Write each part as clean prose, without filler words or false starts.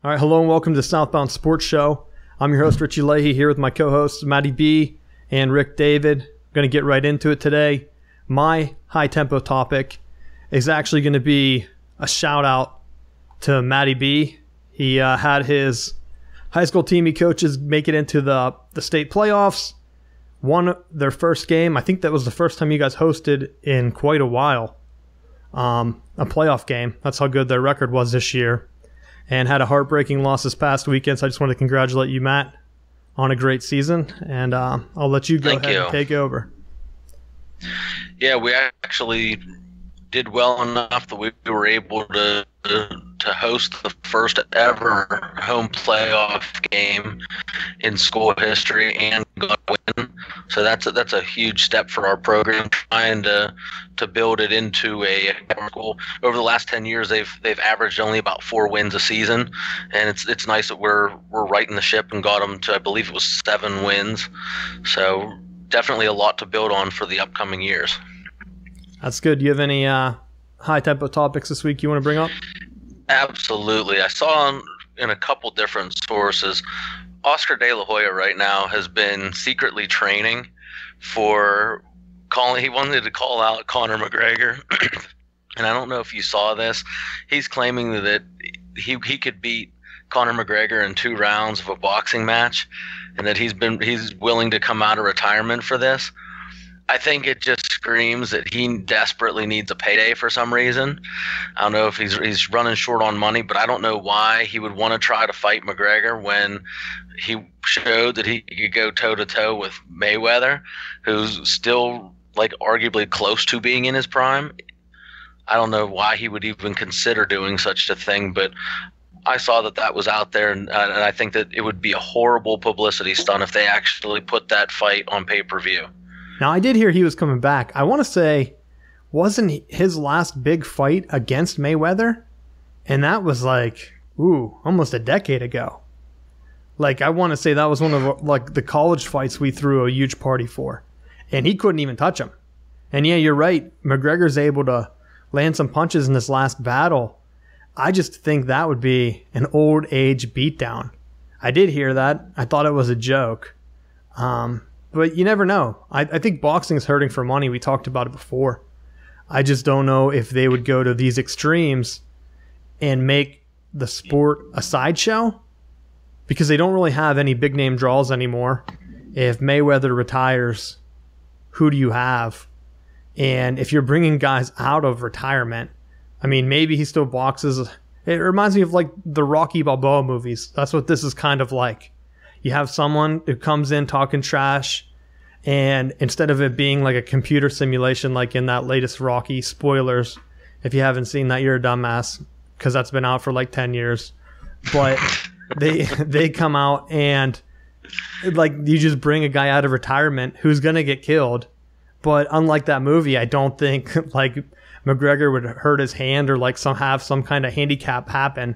All right, hello and welcome to the Southbound Sports Show. I'm your host, Richie Leahy, here with my co-hosts, Matty B and Rick David. I'm going to get right into it today. My high-tempo topic is actually going to be a shout-out to Matty B. He had his high school team he coaches make it into the state playoffs, won their first game. I think that was the first time you guys hosted in quite a while, a playoff game. That's how good their record was this year. And had a heartbreaking loss this past weekend, so I just want to congratulate you, Matt, on a great season. And I'll let you go ahead and take over. Yeah, we actually did well enough that we were able to host the first ever home playoff game in school history and got a win. So that's a huge step for our program, trying to build it into a school. Over the last 10 years, they've averaged only about 4 wins a season, and it's nice that we're righting the ship and got them to, I believe it was 7 wins. So definitely a lot to build on for the upcoming years. That's good. Do you have any high-tempo topics this week you want to bring up? Absolutely. I saw in a couple different sources, Oscar De La Hoya right now has been secretly training for he wanted to call out Conor McGregor. And I don't know if you saw this. He's claiming that he could beat Conor McGregor in 2 rounds of a boxing match, and that he's willing to come out of retirement for this. I think it just screams that he desperately needs a payday for some reason. I don't know if he's running short on money, but I don't know why he would want to try to fight McGregor when he showed that he could go toe-to-toe with Mayweather, who's still like arguably close to being in his prime. I don't know why he would even consider doing such a thing, but I saw that was out there, and I think that it would be a horrible publicity stunt if they actually put that fight on pay-per-view. Now, I did hear he was coming back. I want to say, wasn't his last big fight against Mayweather? And that was almost a decade ago. I want to say that was one of the college fights we threw a huge party for. And he couldn't even touch him. And yeah, you're right. McGregor's able to land some punches in this last battle. I just think that would be an old age beatdown. I did hear that. I thought it was a joke. But you never know. I think boxing is hurting for money. We talked about it before. I just don't know if they would go to these extremes and make the sport a sideshow, because they don't really have any big name draws anymore. If Mayweather retires, who do you have? And if you're bringing guys out of retirement, I mean, maybe he still boxes. It reminds me of the Rocky Balboa movies. That's what this is kind of like. You have someone who comes in talking trash, and instead of it being like a computer simulation like in that latest Rocky, spoilers, if you haven't seen that, you're a dumbass, because that's been out for 10 years. But they come out and you just bring a guy out of retirement who's going to get killed. But unlike that movie, I don't think McGregor would hurt his hand or have some kind of handicap happen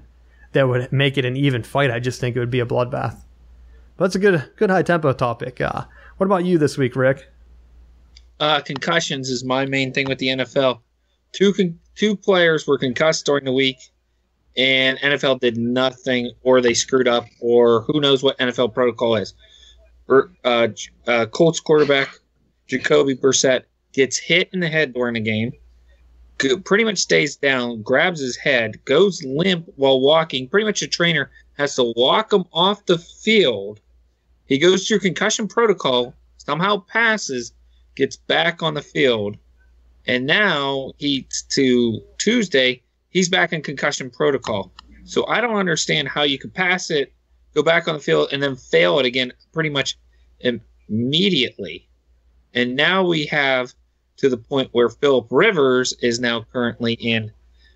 that would make it an even fight. I just think it would be a bloodbath. But that's a good high-tempo topic. What about you this week, Rick? Concussions is my main thing with the NFL. Two players were concussed during the week, and NFL did nothing, or they screwed up, or who knows what NFL protocol is. Colts quarterback Jacoby Brissett gets hit in the head during the game, pretty much stays down, grabs his head, goes limp while walking. Pretty much a trainer has to walk him off the field. He goes through concussion protocol, somehow passes, gets back on the field, and now Tuesday, he's back in concussion protocol. So I don't understand how you could pass it, go back on the field, and then fail it again pretty much immediately. And now we have to the point where Phillip Rivers is now currently in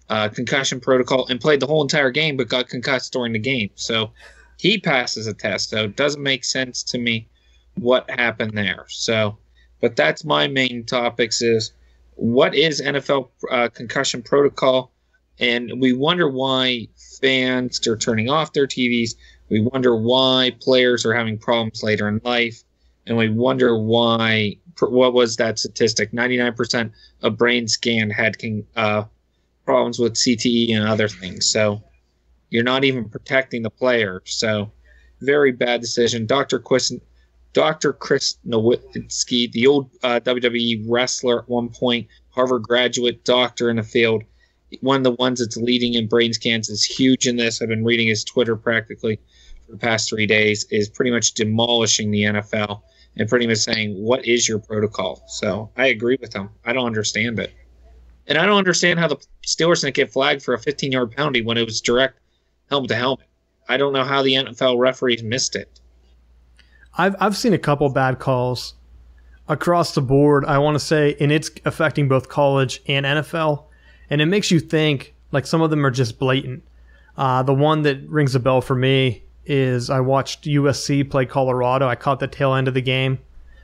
concussion protocol and played the whole entire game but got concussed during the game. So he passes a test. So it doesn't make sense to me what happened there. So, but that's my main topics is what is NFL concussion protocol? And we wonder why fans are turning off their TVs. We wonder why players are having problems later in life. And we wonder why, what was that statistic? 99% of brain scanned had problems with CTE and other things. So You're not even protecting the player. So, very bad decision. Dr. Chris Nowinski, the old WWE wrestler at one point, Harvard graduate, doctor in the field, one of the ones that's leading in brain scans, is huge in this. I've been reading his Twitter practically for the past 3 days, is pretty much demolishing the NFL and pretty much saying, what is your protocol? So I agree with him. I don't understand it. And I don't understand how the Steelers didn't get flagged for a 15-yard penalty when it was direct helmet to helmet. I don't know how the NFL referees missed it. I've seen a couple bad calls across the board, I want to say, and it's affecting both college and NFL. And it makes you think, like, some of them are just blatant. The one that rings a bell for me is I watched USC play Colorado. I caught the tail end of the game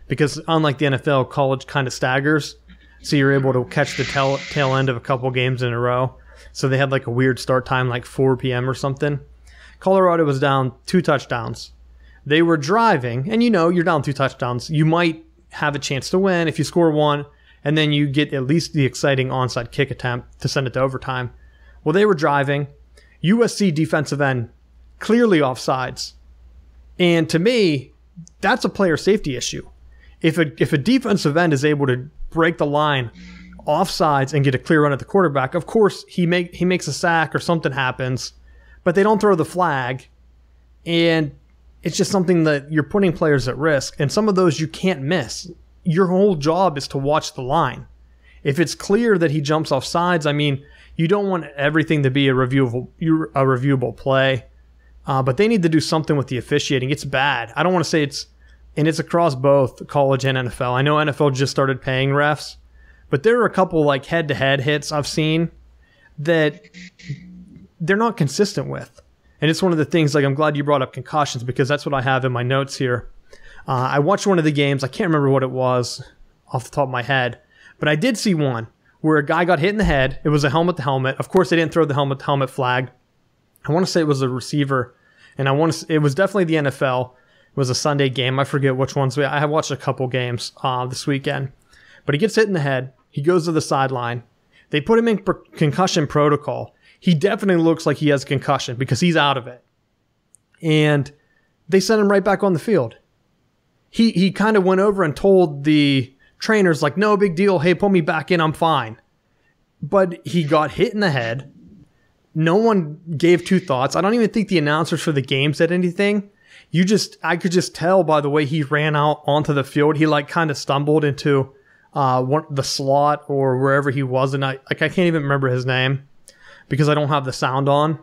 because, unlike the NFL, college kind of staggers. So you're able to catch the tail end of a couple games in a row. So they had like a weird start time, like 4 p.m. or something. Colorado was down 2 touchdowns. They were driving, and you're down 2 touchdowns. You might have a chance to win if you score 1, and then you get at least the exciting onside kick attempt to send it to overtime. Well, they were driving. USC defensive end, clearly offsides. And to me, that's a player safety issue. If a defensive end is able to break the line offsides and get a clear run at the quarterback, of course he makes a sack or something happens, but they don't throw the flag. And it's just something that you're putting players at risk. And some of those you can't miss. Your whole job is to watch the line. If it's clear that he jumps off sides, I mean, you don't want everything to be a reviewable play. But they need to do something with the officiating. It's bad. I don't want to say it's across both college and NFL. I know NFL just started paying refs, but there are a couple like head-to-head hits I've seen that they're not consistent with. And it's one of the things, like, I'm glad you brought up concussions because that's what I have in my notes here. I watched one of the games. I can't remember what it was off the top of my head, but I did see one where a guy got hit in the head. It was a helmet to helmet. Of course, they didn't throw the helmet to helmet flag. I want to say it was a receiver, and it was definitely the NFL. It was a Sunday game. I forget which ones. I have watched a couple games this weekend. But he gets hit in the head. He goes to the sideline. They put him in concussion protocol. He definitely looks like he has concussion because he's out of it. And they sent him right back on the field. He kind of went over and told the trainers, like, no big deal. Hey, put me back in. I'm fine. But he got hit in the head. No one gave 2 thoughts. I don't even think the announcers for the game said anything. I could just tell by the way he ran out onto the field. He like kind of stumbled into the slot or wherever he was. And I can't even remember his name because I don't have the sound on,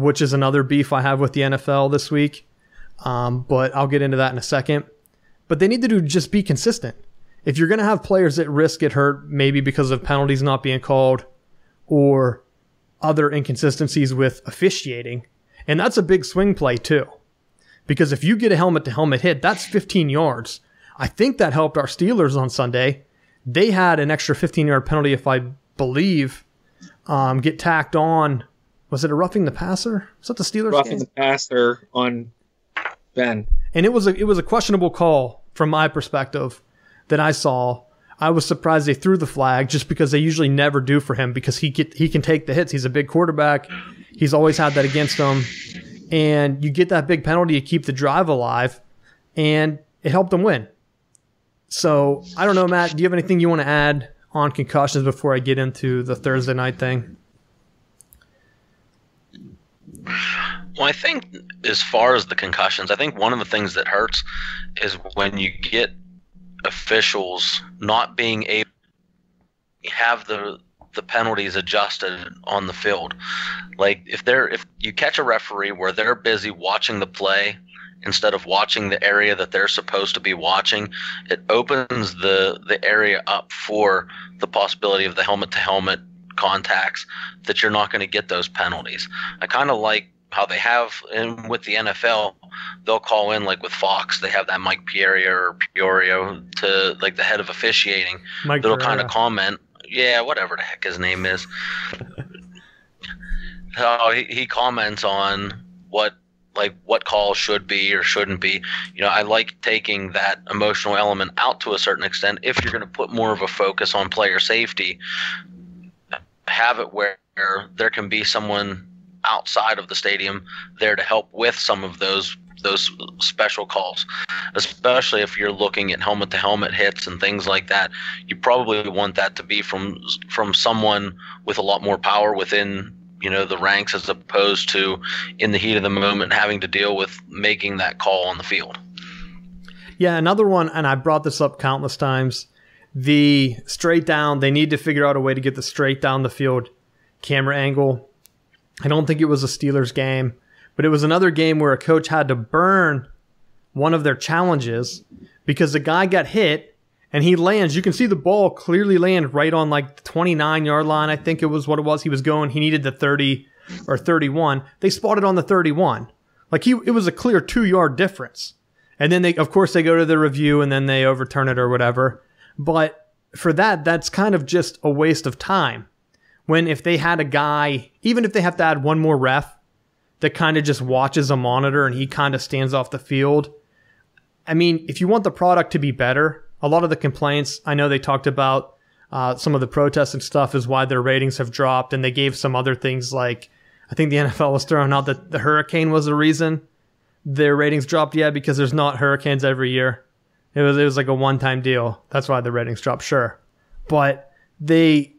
which is another beef I have with the NFL this week. But I'll get into that in a second. But they need to just be consistent. If you're going to have players at risk get hurt, maybe because of penalties not being called or other inconsistencies with officiating, and that's a big swing play too. Because if you get a helmet-to-helmet hit, that's 15 yards. I think that helped our Steelers on Sunday. They had an extra 15-yard penalty, if I believe, get tacked on. Was it a roughing the passer? Was that the Steelers roughing game? The passer on Ben. And it was a questionable call from my perspective that I saw. I was surprised they threw the flag just because they usually never do for him because he can take the hits. He's a big quarterback. He's always had that against him. And you get that big penalty to keep the drive alive, and it helped them win. So, I don't know, Matt, do you have anything you want to add on concussions before I get into the Thursday night thing? Well, I think as far as the concussions, I think one of the things that hurts is when you get officials not being able to have the penalties adjusted on the field. Like if you catch a referee where they're busy watching the play instead of watching the area that they're supposed to be watching, it opens the area up for the possibility of the helmet-to-helmet contacts that you're not going to get those penalties. I kind of like how they have with the NFL, they'll call in, like with Fox, they have that Mike Peoria to like the head of officiating that'll kind of comment. Yeah, whatever the heck his name is. He comments on what calls should be or shouldn't be. I like taking that emotional element out to a certain extent. If you're going to put more of a focus on player safety, have it where there can be someone outside of the stadium there to help with some of those special calls, especially if you're looking at helmet-to-helmet hits and things like that. You probably want that to be from someone with a lot more power within the ranks, as opposed to in the heat of the moment having to deal with making that call on the field. Yeah, another one, and I brought this up countless times, the straight down. They need to figure out a way to get the straight down the field camera angle. I don't think it was a Steelers game, but it was another game where a coach had to burn one of their challenges because the guy got hit and he lands. You can see the ball clearly land right on like the 29-yard line. I think it was what it was. He was going. He needed the 30 or 31. They spotted on the 31. Like it was a clear 2-yard difference. And then they go to the review and then they overturn it or whatever. But for that, that's kind of just a waste of time. When if they had a guy, even if they have to add one more ref that kind of just watches a monitor and he kind of stands off the field. I mean, if you want the product to be better, a lot of the complaints, I know they talked about some of the protests and stuff is why their ratings have dropped. And they gave some other things like, I think the NFL was throwing out that the hurricane was the reason their ratings dropped. Yeah, because there's not hurricanes every year. It was like a one-time deal. That's why the ratings dropped, sure. But they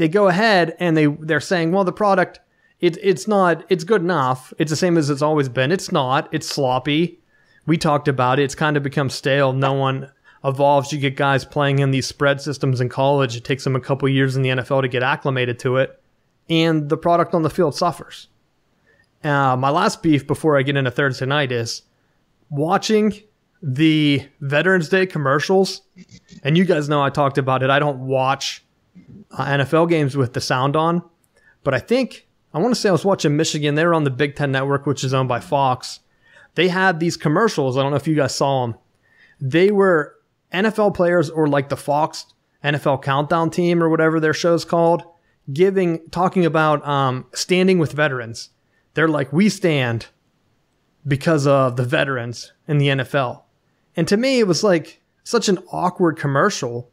go ahead and they're saying, well, the product, it's good enough. It's the same as it's always been. It's not. It's sloppy. We talked about it. It's kind of become stale. No one evolves. You get guys playing in these spread systems in college. It takes them a couple years in the NFL to get acclimated to it. And the product on the field suffers. My last beef before I get into Thursday night is watching the Veterans Day commercials. And you guys know I talked about it. I don't watch NFL games with the sound on. But I want to say I was watching Michigan. They were on the Big Ten Network, which is owned by Fox. They had these commercials. I don't know if you guys saw them. They were NFL players or like the Fox NFL Countdown team or whatever their show's called, talking about standing with veterans. They're like, we stand because of the veterans in the NFL. And to me, it was like such an awkward commercial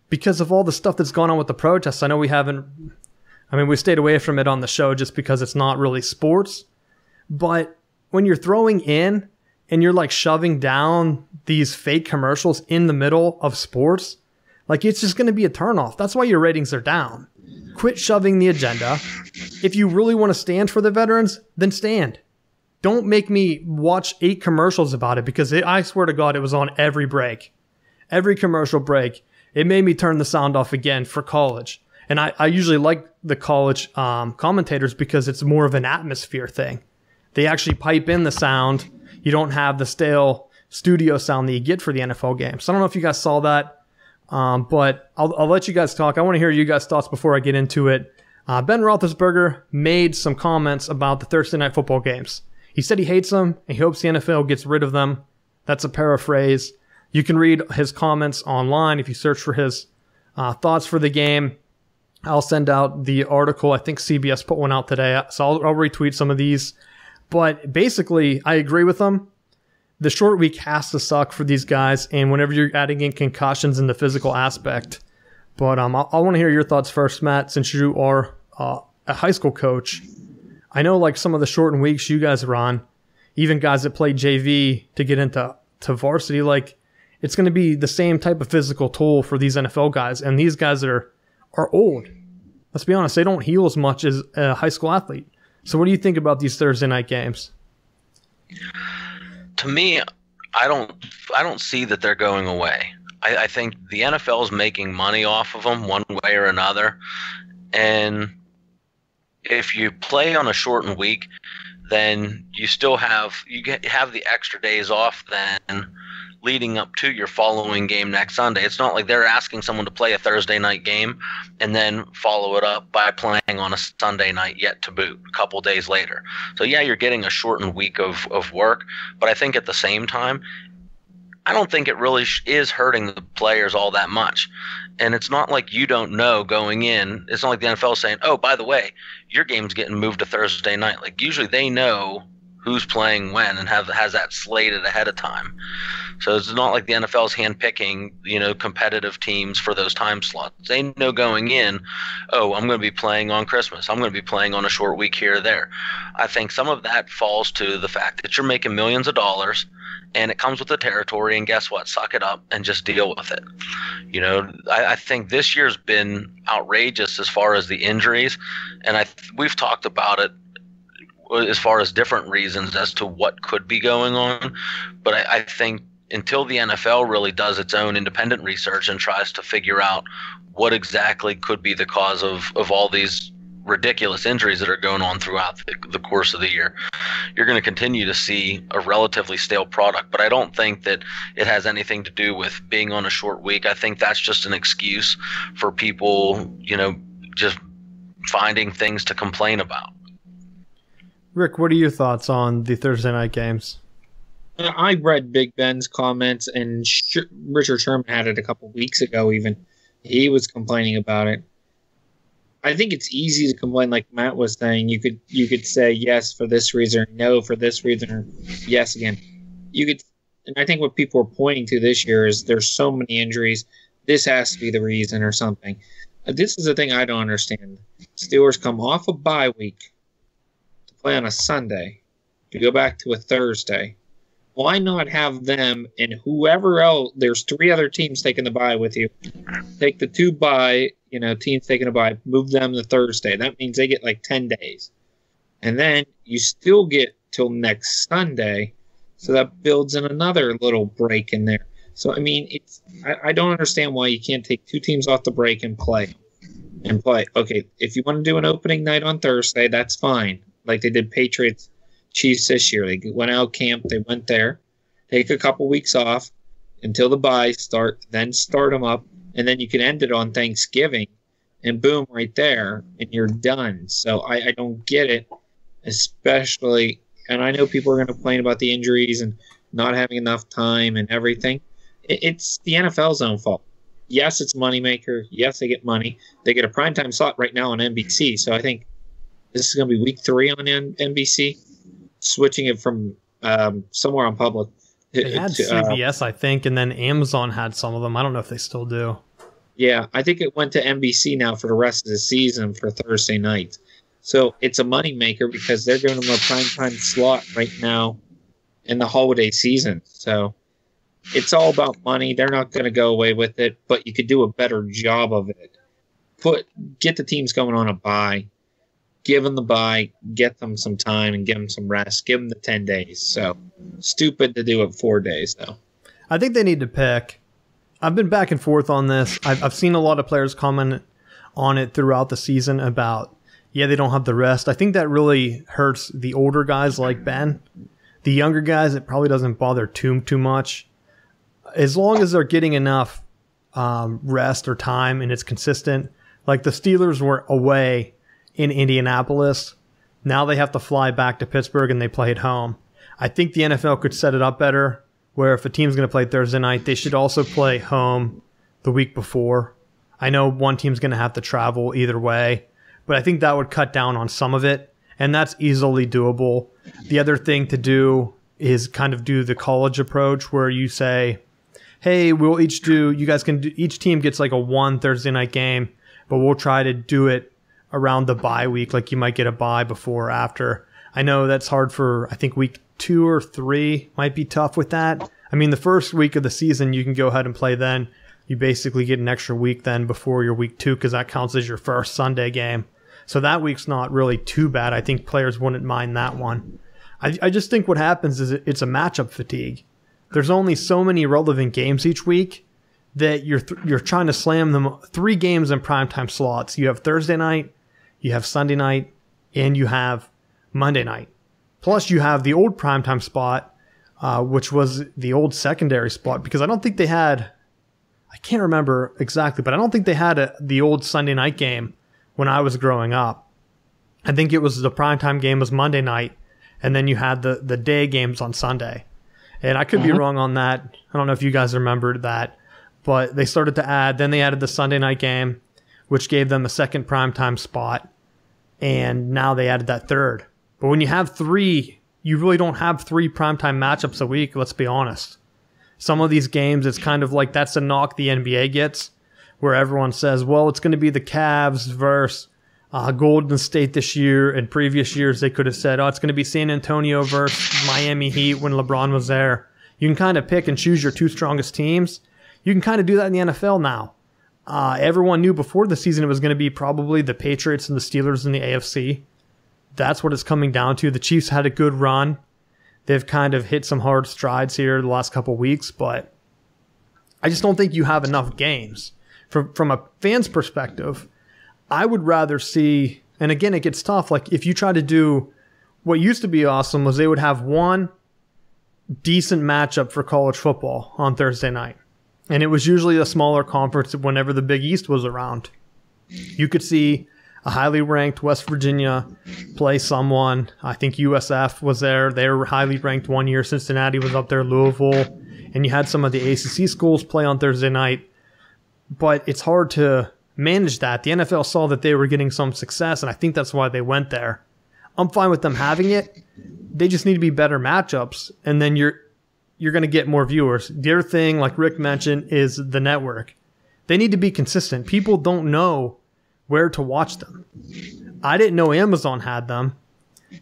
because of all the stuff that's gone on with the protests. I know we stayed away from it on the show just because it's not really sports. But when you're throwing in and you're like shoving down these fake commercials in the middle of sports, like it's just going to be a turnoff. That's why your ratings are down. Quit shoving the agenda. If you really want to stand for the veterans, then stand. Don't make me watch 8 commercials about it because I swear to God, it was on every break. Every commercial break. It made me turn the sound off again for college. And I usually like the college commentators because it's more of an atmosphere thing. They actually pipe in the sound. You don't have the stale studio sound that you get for the NFL game. So I don't know if you guys saw that, but I'll let you guys talk. I want to hear you guys' thoughts before I get into it. Ben Roethlisberger made some comments about the Thursday night football games. He said he hates them and he hopes the NFL gets rid of them. That's a paraphrase. You can read his comments online if you search for his thoughts for the game. I'll send out the article. I think CBS put one out today, so I'll retweet some of these. But basically, I agree with them. The short week has to suck for these guys, and whenever you're adding in concussions in the physical aspect. But I want to hear your thoughts first, Matt, since you are a high school coach. I know like some of the shortened weeks you guys are on, even guys that play JV to get into varsity, like it's going to be the same type of physical toll for these NFL guys. And these guys are old. Let's be honest, they don't heal as much as a high school athlete. So what do you think about these Thursday night games? To me, I don't see that they're going away. I think the NFL is making money off of them one way or another. And if you play on a shortened week, then you still have the extra days off then leading up to your following game next Sunday. It's not like they're asking someone to play a Thursday night game and then follow it up by playing on a Sunday night yet to boot a couple days later. So yeah, you're getting a shortened week of work, but I think at the same time, I don't think it really is hurting the players all that much. And it's not like you don't know going in. It's not like the NFL is saying, oh, by the way, your game's getting moved to Thursday night. Like usually they know who's playing when and has that slated ahead of time. So it's not like the NFL is handpicking, competitive teams for those time slots. They know going in, oh, I'm going to be playing on Christmas. I'm going to be playing on a short week here or there. I think some of that falls to the fact that you're making millions of dollars and it comes with the territory, and guess what? Suck it up and just deal with it. I think this year's been outrageous as far as the injuries, and we've talked about it as far as different reasons as to what could be going on. But I think until the NFL really does its own independent research and tries to figure out what exactly could be the cause of all these ridiculous injuries that are going on throughout the course of the year, you're going to continue to see a relatively stale product. But I don't think that it has anything to do with being on a short week. I think that's just an excuse for people, just finding things to complain about. Rick, what are your thoughts on the Thursday night games? I read Big Ben's comments, and Richard Sherman had it a couple weeks ago even. He was complaining about it. I think it's easy to complain, like Matt was saying. You could say yes for this reason, or no for this reason, or yes again. And I think what people are pointing to this year is there's so many injuries. This has to be the reason or something. This is the thing I don't understand. Steelers come off a bye week to play on a Sunday, to go back to a Thursday. Why not have them and whoever else? There's 3 other teams taking the bye with you. Take the 2 bye, teams taking a bye, move them to Thursday. That means they get like 10 days. And then you still get till next Sunday. So that builds in another little break in there. So, I mean, I don't understand why you can't take 2 teams off the break and play. Okay, if you want to do an opening night on Thursday, that's fine. Like they did Patriots Chiefs this year. They went out camp, they went there, take a couple weeks off until the bye start, then start them up, and then you can end it on Thanksgiving, and boom, right there, and you're done. So I don't get it, especially, and I know people are going to complain about the injuries and not having enough time and everything. It's the NFL's own fault. Yes, it's a moneymaker. Yes, they get money. They get a primetime slot right now on NBC, so I think this is going to be week 3 on NBC. Switching it from somewhere on public. They had CBS, I think, and then Amazon had some of them. I don't know if they still do. Yeah, I think it went to NBC now for the rest of the season for Thursday nights. So it's a moneymaker because they're giving them a primetime slot right now in the holiday season. So it's all about money. They're not going to go away with it, but you could do a better job of it. Get the teams going on a bye. Give them the bye, get them some time, and give them some rest. Give them the 10 days. So, stupid to do it 4 days, though. I think they need to pick. I've been back and forth on this. I've seen a lot of players comment on it throughout the season about, they don't have the rest. I think that really hurts the older guys like Ben. The younger guys, it probably doesn't bother too much. As long as they're getting enough rest or time and it's consistent. Like the Steelers were away in Indianapolis. Now they have to fly back to Pittsburgh and they play at home. I think the NFL could set it up better where if a team's going to play Thursday night, they should also play home the week before. I know one team's going to have to travel either way, but I think that would cut down on some of it, and that's easily doable. The other thing to do is kind of do the college approach where you say, hey, each team gets like a 1 Thursday night game, but we'll try to do it around the bye week, like you might get a bye before or after. I know that's hard for, I think week 2 or 3 might be tough with that. I mean, the first week of the season, you can go ahead and play then. You basically get an extra week then before your week 2 because that counts as your first Sunday game. So that week's not really too bad. I think players wouldn't mind that one. I just think what happens is it's a matchup fatigue. There's only so many relevant games each week that you're trying to slam them 3 games in primetime slots. You have Thursday night, you have Sunday night, and you have Monday night. Plus, you have the old primetime spot, which was the old secondary spot, because I don't think they had, I can't remember exactly, but I don't think they had the old Sunday night game when I was growing up. I think it was the primetime game was Monday night, and then you had the day games on Sunday. And I could be wrong on that. I don't know if you guys remembered that, but they started to add, then they added the Sunday night game, which gave them a second primetime spot. And now they added that third. But when you have 3 you really don't have 3 primetime matchups a week, let's be honest. Some of these games, it's kind of like that's a knock the NBA gets, where everyone says, well, it's going to be the Cavs versus Golden State this year. In previous years, they could have said, oh, it's going to be San Antonio versus Miami Heat when LeBron was there. You can kind of pick and choose your 2 strongest teams. You can kind of do that in the NFL now. Everyone knew before the season it was going to be probably the Patriots and the Steelers in the AFC. That's what it's coming down to. The Chiefs had a good run. They've kind of hit some hard strides here the last couple weeks, but I just don't think you have enough games. From a fan's perspective, I would rather see, and again, it gets tough. Like if you try to do what used to be awesome was they would have one decent matchup for college football on Thursday night. And it was usually a smaller conference whenever the Big East was around. You could see a highly ranked West Virginia play someone. I think USF was there. They were highly ranked one year. Cincinnati was up there, Louisville. And you had some of the ACC schools play on Thursday night. But it's hard to manage that. The NFL saw that they were getting some success, and I think that's why they went there. I'm fine with them having it. They just need to be better matchups, and then you're going to get more viewers. The other thing, like Rick mentioned, is the network. They need to be consistent. People don't know where to watch them. I didn't know Amazon had them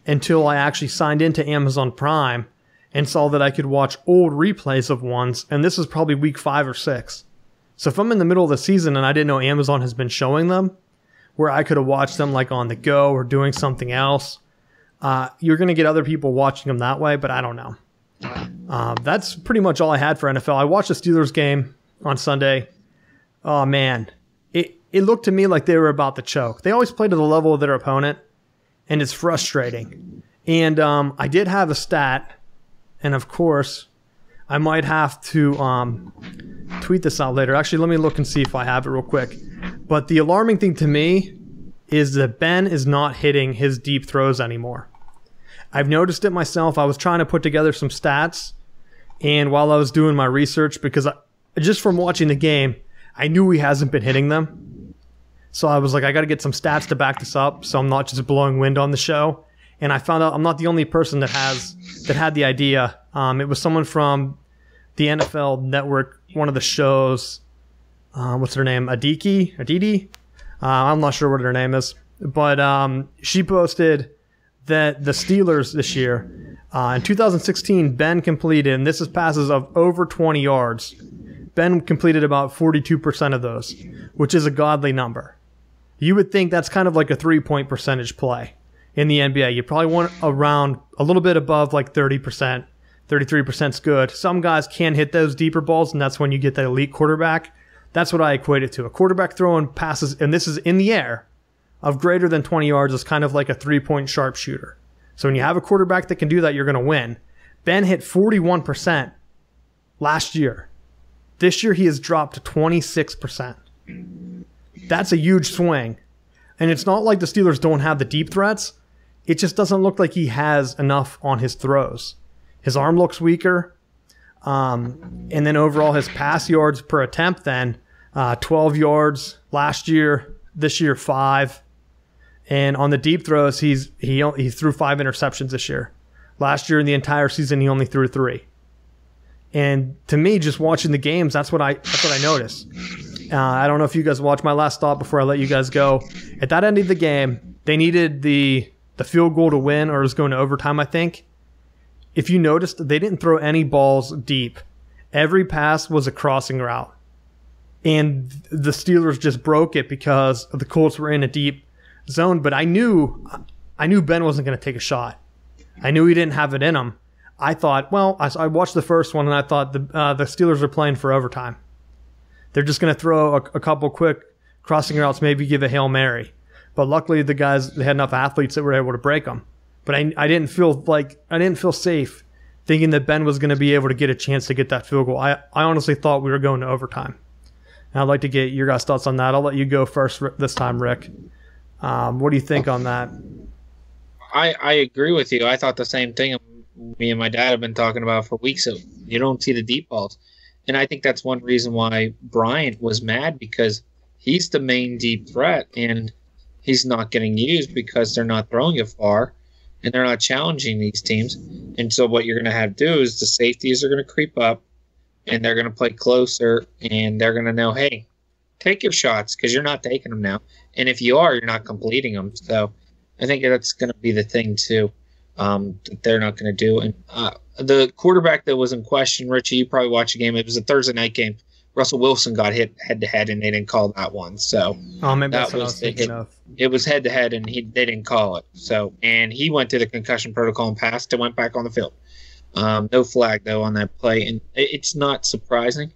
until I actually signed into Amazon Prime and saw that I could watch old replays of ones, and this is probably week 5 or 6. So if I'm in the middle of the season and I didn't know Amazon has been showing them, where I could have watched them like on the go or doing something else, you're going to get other people watching them that way, but I don't know. That's pretty much all I had for NFL. I watched the Steelers game on Sunday. Oh, man. It looked to me like they were about to choke. They always play to the level of their opponent, and it's frustrating. And I did have a stat, and of course, I might have to tweet this out later. Actually, let me look and see if I have it real quick. But the alarming thing to me is that Ben is not hitting his deep throws anymore. I've noticed it myself. I was trying to put together some stats, and while I was doing my research, because just from watching the game, I knew he hasn't been hitting them. So I was like, I got to get some stats to back this up, so I'm not just blowing wind on the show. And I found out I'm not the only person that had the idea. It was someone from the NFL Network, one of the shows. What's her name? Aditi? I'm not sure what her name is, but she posted that the Steelers this year, in 2016, Ben completed, and this is passes of over 20 yards. Ben completed about 42% of those, which is a godly number. You would think that's kind of like a 3-point percentage play in the NBA. You probably want around a little bit above like 30%. 33% is good. Some guys can hit those deeper balls, and that's when you get that elite quarterback. That's what I equate it to. A quarterback throwing passes, and this is in the air, of greater than 20 yards is kind of like a 3-point sharpshooter. So when you have a quarterback that can do that, you're going to win. Ben hit 41% last year. This year he has dropped to 26%. That's a huge swing. And it's not like the Steelers don't have the deep threats. It just doesn't look like he has enough on his throws. His arm looks weaker. And then overall his pass yards per attempt then, 12 yards last year, this year 5. And on the deep throws, he threw 5 interceptions this year. Last year in the entire season, he only threw 3. And to me, just watching the games, that's what I noticed. I don't know if you guys watched my last thought before I let you guys go. At that end of the game, they needed the field goal to win, or it was going to overtime, I think. If you noticed, they didn't throw any balls deep. Every pass was a crossing route. And the Steelers just broke it because the Colts were in a deep zone. But I knew Ben wasn't going to take a shot. I knew he didn't have it in him. I thought, well, I watched the first one, and I thought the Steelers are playing for overtime. They're just going to throw a couple quick crossing routes, maybe give a Hail Mary. But luckily, they had enough athletes that were able to break them. But I didn't feel safe thinking that Ben was going to be able to get a chance to get that field goal. I honestly thought we were going to overtime. And I'd like to get your guys' thoughts on that. I'll let you go first this time, Rick. What do you think on that? I agree with you. I thought the same thing. Me and my dad have been talking about for weeks. So you don't see the deep balls. And I think that's one reason why Bryant was mad, because he's the main deep threat, and he's not getting used because they're not throwing it far. and they're not challenging these teams. And so what you're going to have to do is the safeties are going to creep up, and they're going to play closer, and they're going to know, hey, take your shots because you're not taking them now. And if you are, you're not completing them. So I think that's going to be the thing, too, that they're not going to do. And the quarterback that was in question, Richie, you probably watched the game. It was a Thursday night game. Russell Wilson got hit head-to-head, and they didn't call that one. So maybe that's what I was thinking of. It was head-to-head, and they didn't call it. So, and he went to the concussion protocol and passed and went back on the field. No flag, though, on that play. And it's not surprising.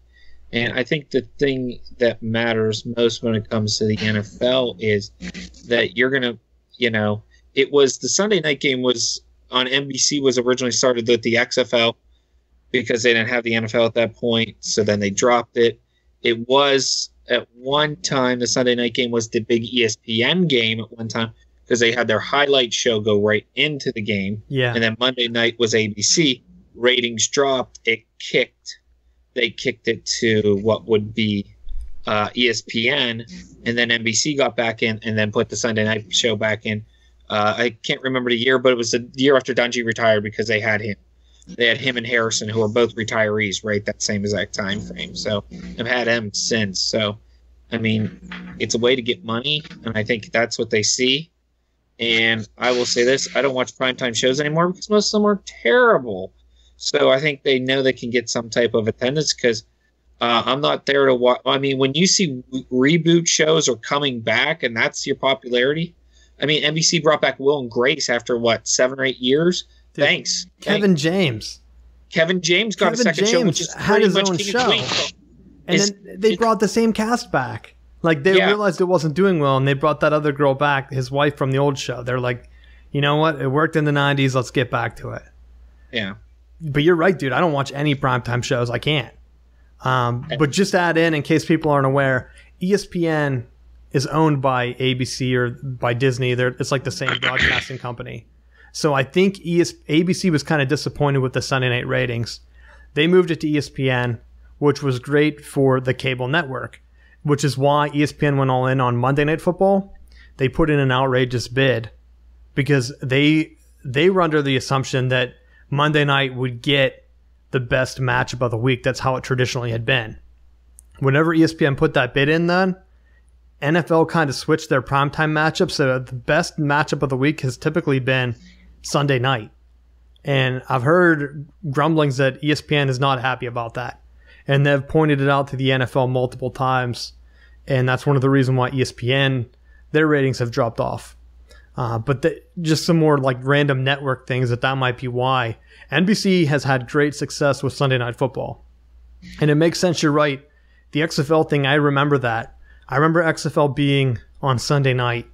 And I think the thing that matters most when it comes to the NFL is that you're going to, it was the Sunday night game was on NBC was originally started with the XFL because they didn't have the NFL at that point. So then they dropped it. It was at one time, the Sunday night game was the big ESPN game at one time because they had their highlight show go right into the game. Yeah. And then Monday night was ABC. Ratings dropped. They kicked it to what would be ESPN, and then NBC got back in and then put the Sunday night show back in. I can't remember the year, but it was the year after Dungy retired because they had him. They had him and Harrison, who are both retirees, right? That same exact time frame. So I've had them since. So, I mean, it's a way to get money, and I think that's what they see. And I will say this, I don't watch primetime shows anymore because most of them are terrible. So I think they know they can get some type of attendance because I'm not there to watch. I mean, when you see reboot shows are coming back and that's your popularity. I mean, NBC brought back Will and Grace after, 7 or 8 years? Dude, Thanks. Kevin James. Kevin James got a second show, which is had his own show. And then they brought the same cast back. Like, they realized it wasn't doing well, and they brought that other girl back, his wife from the old show. They're like, you know what? It worked in the 90s. Let's get back to it. Yeah. But you're right, dude. I don't watch any primetime shows. I can't. But just add in case people aren't aware, ESPN is owned by ABC or by Disney. It's like the same broadcasting company. So I think ABC was kind of disappointed with the Sunday night ratings. They moved it to ESPN, which was great for the cable network, which is why ESPN went all in on Monday Night Football. They put in an outrageous bid because they were under the assumption that Monday night would get the best matchup of the week. That's how it traditionally had been. Whenever ESPN put that bid in then, NFL kind of switched their primetime matchup, so the best matchup of the week has typically been Sunday night. And I've heard grumblings that ESPN is not happy about that. And they've pointed it out to the NFL multiple times. And that's one of the reasons why ESPN, their ratings have dropped off. But just some more like random network things that might be why. NBC has had great success with Sunday Night Football. And it makes sense, you're right. The XFL thing, I remember that. I remember XFL being on Sunday night.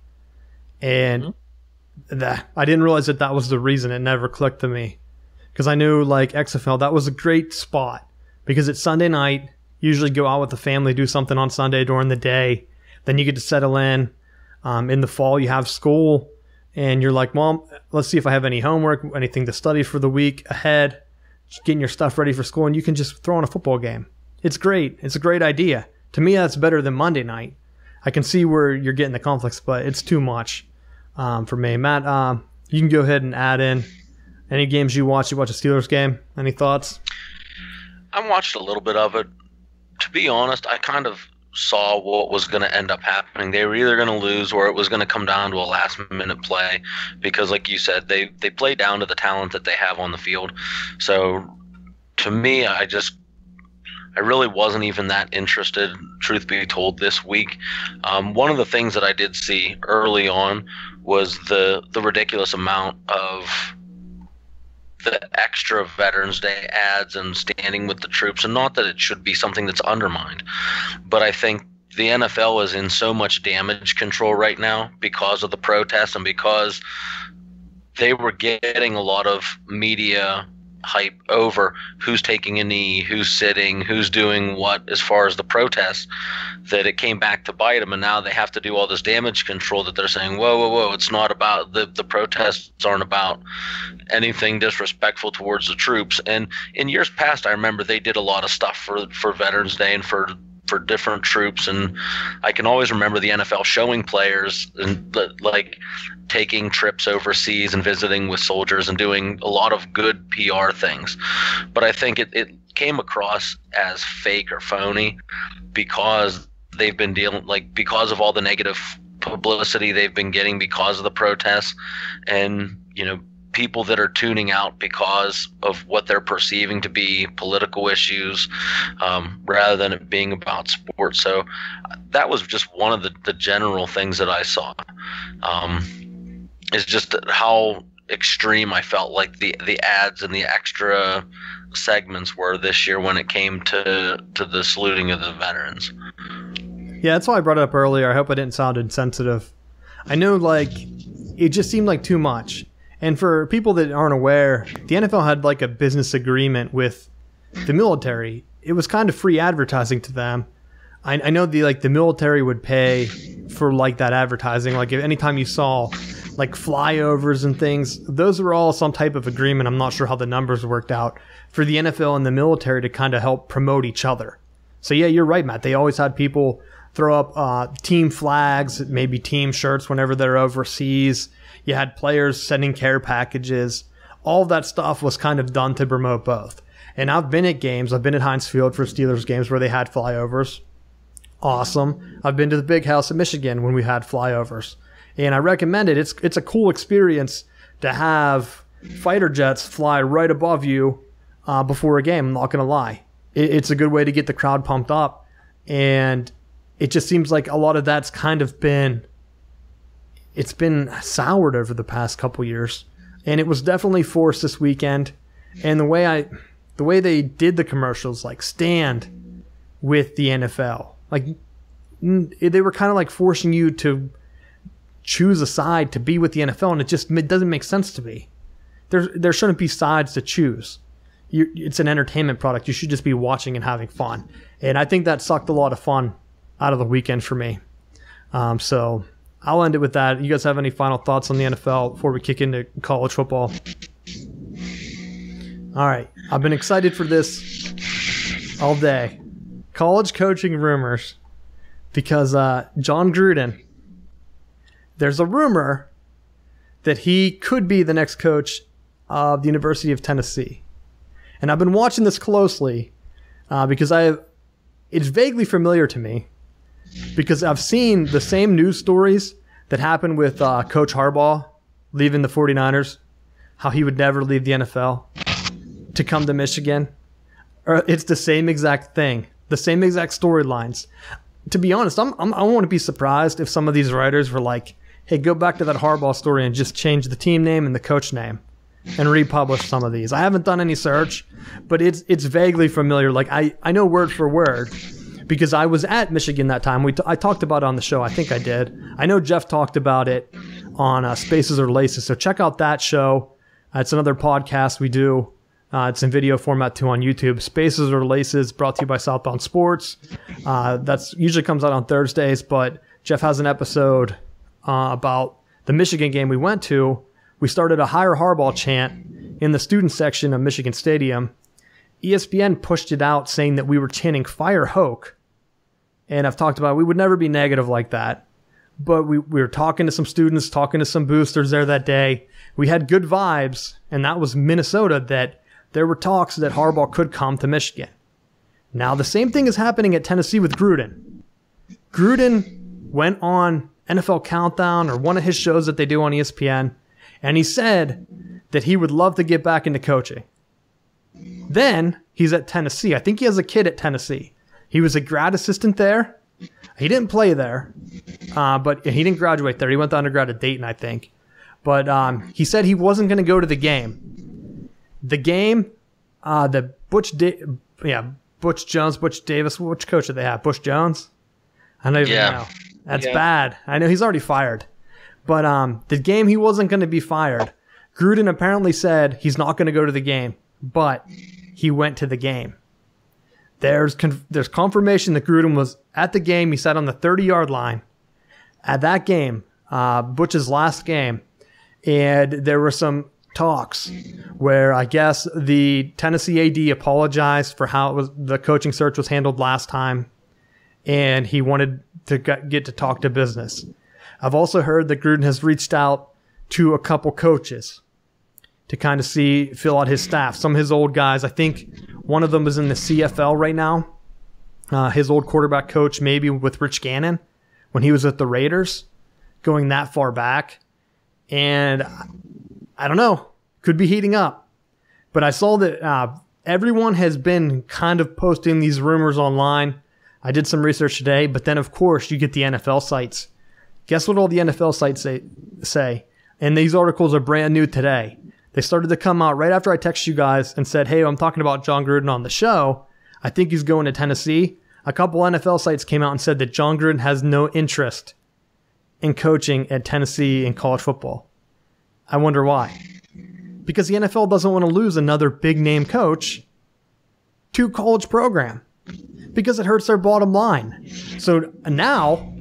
And I didn't realize that was the reason. It never clicked to me. Because I knew like XFL, that was a great spot. Because it's Sunday night. Usually go out with the family, do something on Sunday during the day. Then you get to settle in. In the fall, you have school. And you're like, Mom, let's see if I have any homework, anything to study for the week ahead. Just getting your stuff ready for school, and you can just throw on a football game. It's great. It's a great idea. To me, that's better than Monday night. I can see where you're getting the conflicts, but it's too much for me. Matt, you can go ahead and add in any games you watch. You watch a Steelers game. Any thoughts? I watched a little bit of it. To be honest, I kind of saw what was going to end up happening. They were either going to lose or it was going to come down to a last-minute play because, like you said, they play down to the talent that they have on the field. So, to me, I really wasn't even that interested, truth be told, this week. One of the things that I did see early on was the ridiculous amount of the extra Veterans Day ads and standing with the troops, and not that it should be something that's undermined, but I think the NFL is in so much damage control right now because of the protests and because they were getting a lot of media hype over who's taking a knee, who's sitting, who's doing what as far as the protests, that it came back to bite them, and now they have to do all this damage control that they're saying, whoa, it's not about the protests aren't about anything disrespectful towards the troops. And in years past, I remember they did a lot of stuff for Veterans Day and for for different troops, and I can always remember the NFL showing players and like taking trips overseas and visiting with soldiers and doing a lot of good PR things. But I think it came across as fake or phony because they've been because of all the negative publicity they've been getting because of the protests, and people that are tuning out because of what they're perceiving to be political issues, rather than it being about sports. So that was just one of the general things that I saw, is just how extreme I felt like the ads and the extra segments were this year when it came to the saluting of the veterans. Yeah, that's why I brought it up earlier. I hope I didn't sound insensitive. I know, it just seemed like too much. And for people that aren't aware, the NFL had a business agreement with the military. It was kind of free advertising to them. I know the military would pay for that advertising. If anytime you saw flyovers and things, those were all some type of agreement. I'm not sure how the numbers worked out for the NFL and the military to kind of help promote each other. So yeah, you're right, Matt. They always had people throw up team flags, maybe team shirts whenever they're overseas. You had players sending care packages. All of that stuff was kind of done to promote both. And I've been at games. I've been at Heinz Field for Steelers games where they had flyovers. Awesome. I've been to the Big House in Michigan when we had flyovers. And I recommend it. It's a cool experience to have fighter jets fly right above you before a game. I'm not going to lie. It's a good way to get the crowd pumped up. And it just seems like a lot of that's kind of been soured over the past couple years. And it was definitely forced this weekend. And the way they did the commercials, stand with the NFL, they were kind of forcing you to choose a side to be with the NFL, and it doesn't make sense to me. There shouldn't be sides to choose. It's an entertainment product. You should just be watching and having fun. And I think that sucked a lot of fun out of the weekend for me. So I'll end it with that. You guys have any final thoughts on the NFL before we kick into college football? All right. I've been excited for this all day. College coaching rumors, because John Gruden, there's a rumor that he could be the next coach of the University of Tennessee. And I've been watching this closely because it's vaguely familiar to me, because I've seen the same news stories that happened with Coach Harbaugh leaving the 49ers, how he would never leave the NFL to come to Michigan. It's the same exact thing, the same exact storylines. To be honest, I wouldn't be surprised if some of these writers were like, hey, go back to that Harbaugh story and just change the team name and the coach name and republish some of these. I haven't done any search, but it's vaguely familiar. I know word for word, because I was at Michigan that time. I talked about it on the show. I think I did. I know Jeff talked about it on Spaces or Laces. So check out that show. It's another podcast we do. It's in video format too on YouTube. Spaces or Laces, brought to you by Southbound Sports. That's usually comes out on Thursdays, but Jeff has an episode about the Michigan game we went to. We started a Hire Harbaugh chant in the student section of Michigan Stadium. ESPN pushed it out saying that we were chanting Fire Hoke. And I've talked about we would never be negative like that. But we were talking to some students, talking to some boosters there that day. We had good vibes, and that was Minnesota, that there were talks that Harbaugh could come to Michigan. Now, the same thing is happening at Tennessee with Gruden. Gruden went on NFL Countdown, or one of his shows that they do on ESPN, and he said that he would love to get back into coaching. Then he's at Tennessee. I think he has a kid at Tennessee. He was a grad assistant there. He didn't play there, but he didn't graduate there. He went to undergrad at Dayton, I think. But he said he wasn't going to go to the game. The game, the Butch Jones, Butch Davis. Which coach did they have? Butch Jones? I don't even know. That's bad. I know he's already fired. But the game, he wasn't going to be fired. Gruden apparently said he's not going to go to the game, but he went to the game. There's confirmation that Gruden was at the game. He sat on the 30-yard line at that game, Butch's last game, and there were some talks where I guess the Tennessee AD apologized for how the coaching search was handled last time, and he wanted to get to talk to business. I've also heard that Gruden has reached out to a couple coaches to kind of fill out his staff. Some of his old guys, I think one of them is in the CFL right now. His old quarterback coach, maybe with Rich Gannon, when he was at the Raiders, going that far back. And I don't know, could be heating up. But I saw that everyone has been kind of posting these rumors online. I did some research today, but then, of course, you get the NFL sites. Guess what all the NFL sites say? And these articles are brand new today. They started to come out right after I texted you guys and said, hey, I'm talking about John Gruden on the show. I think he's going to Tennessee. A couple NFL sites came out and said that John Gruden has no interest in coaching at Tennessee in college football. I wonder why. Because the NFL doesn't want to lose another big-name coach to a college program. Because it hurts their bottom line. So now,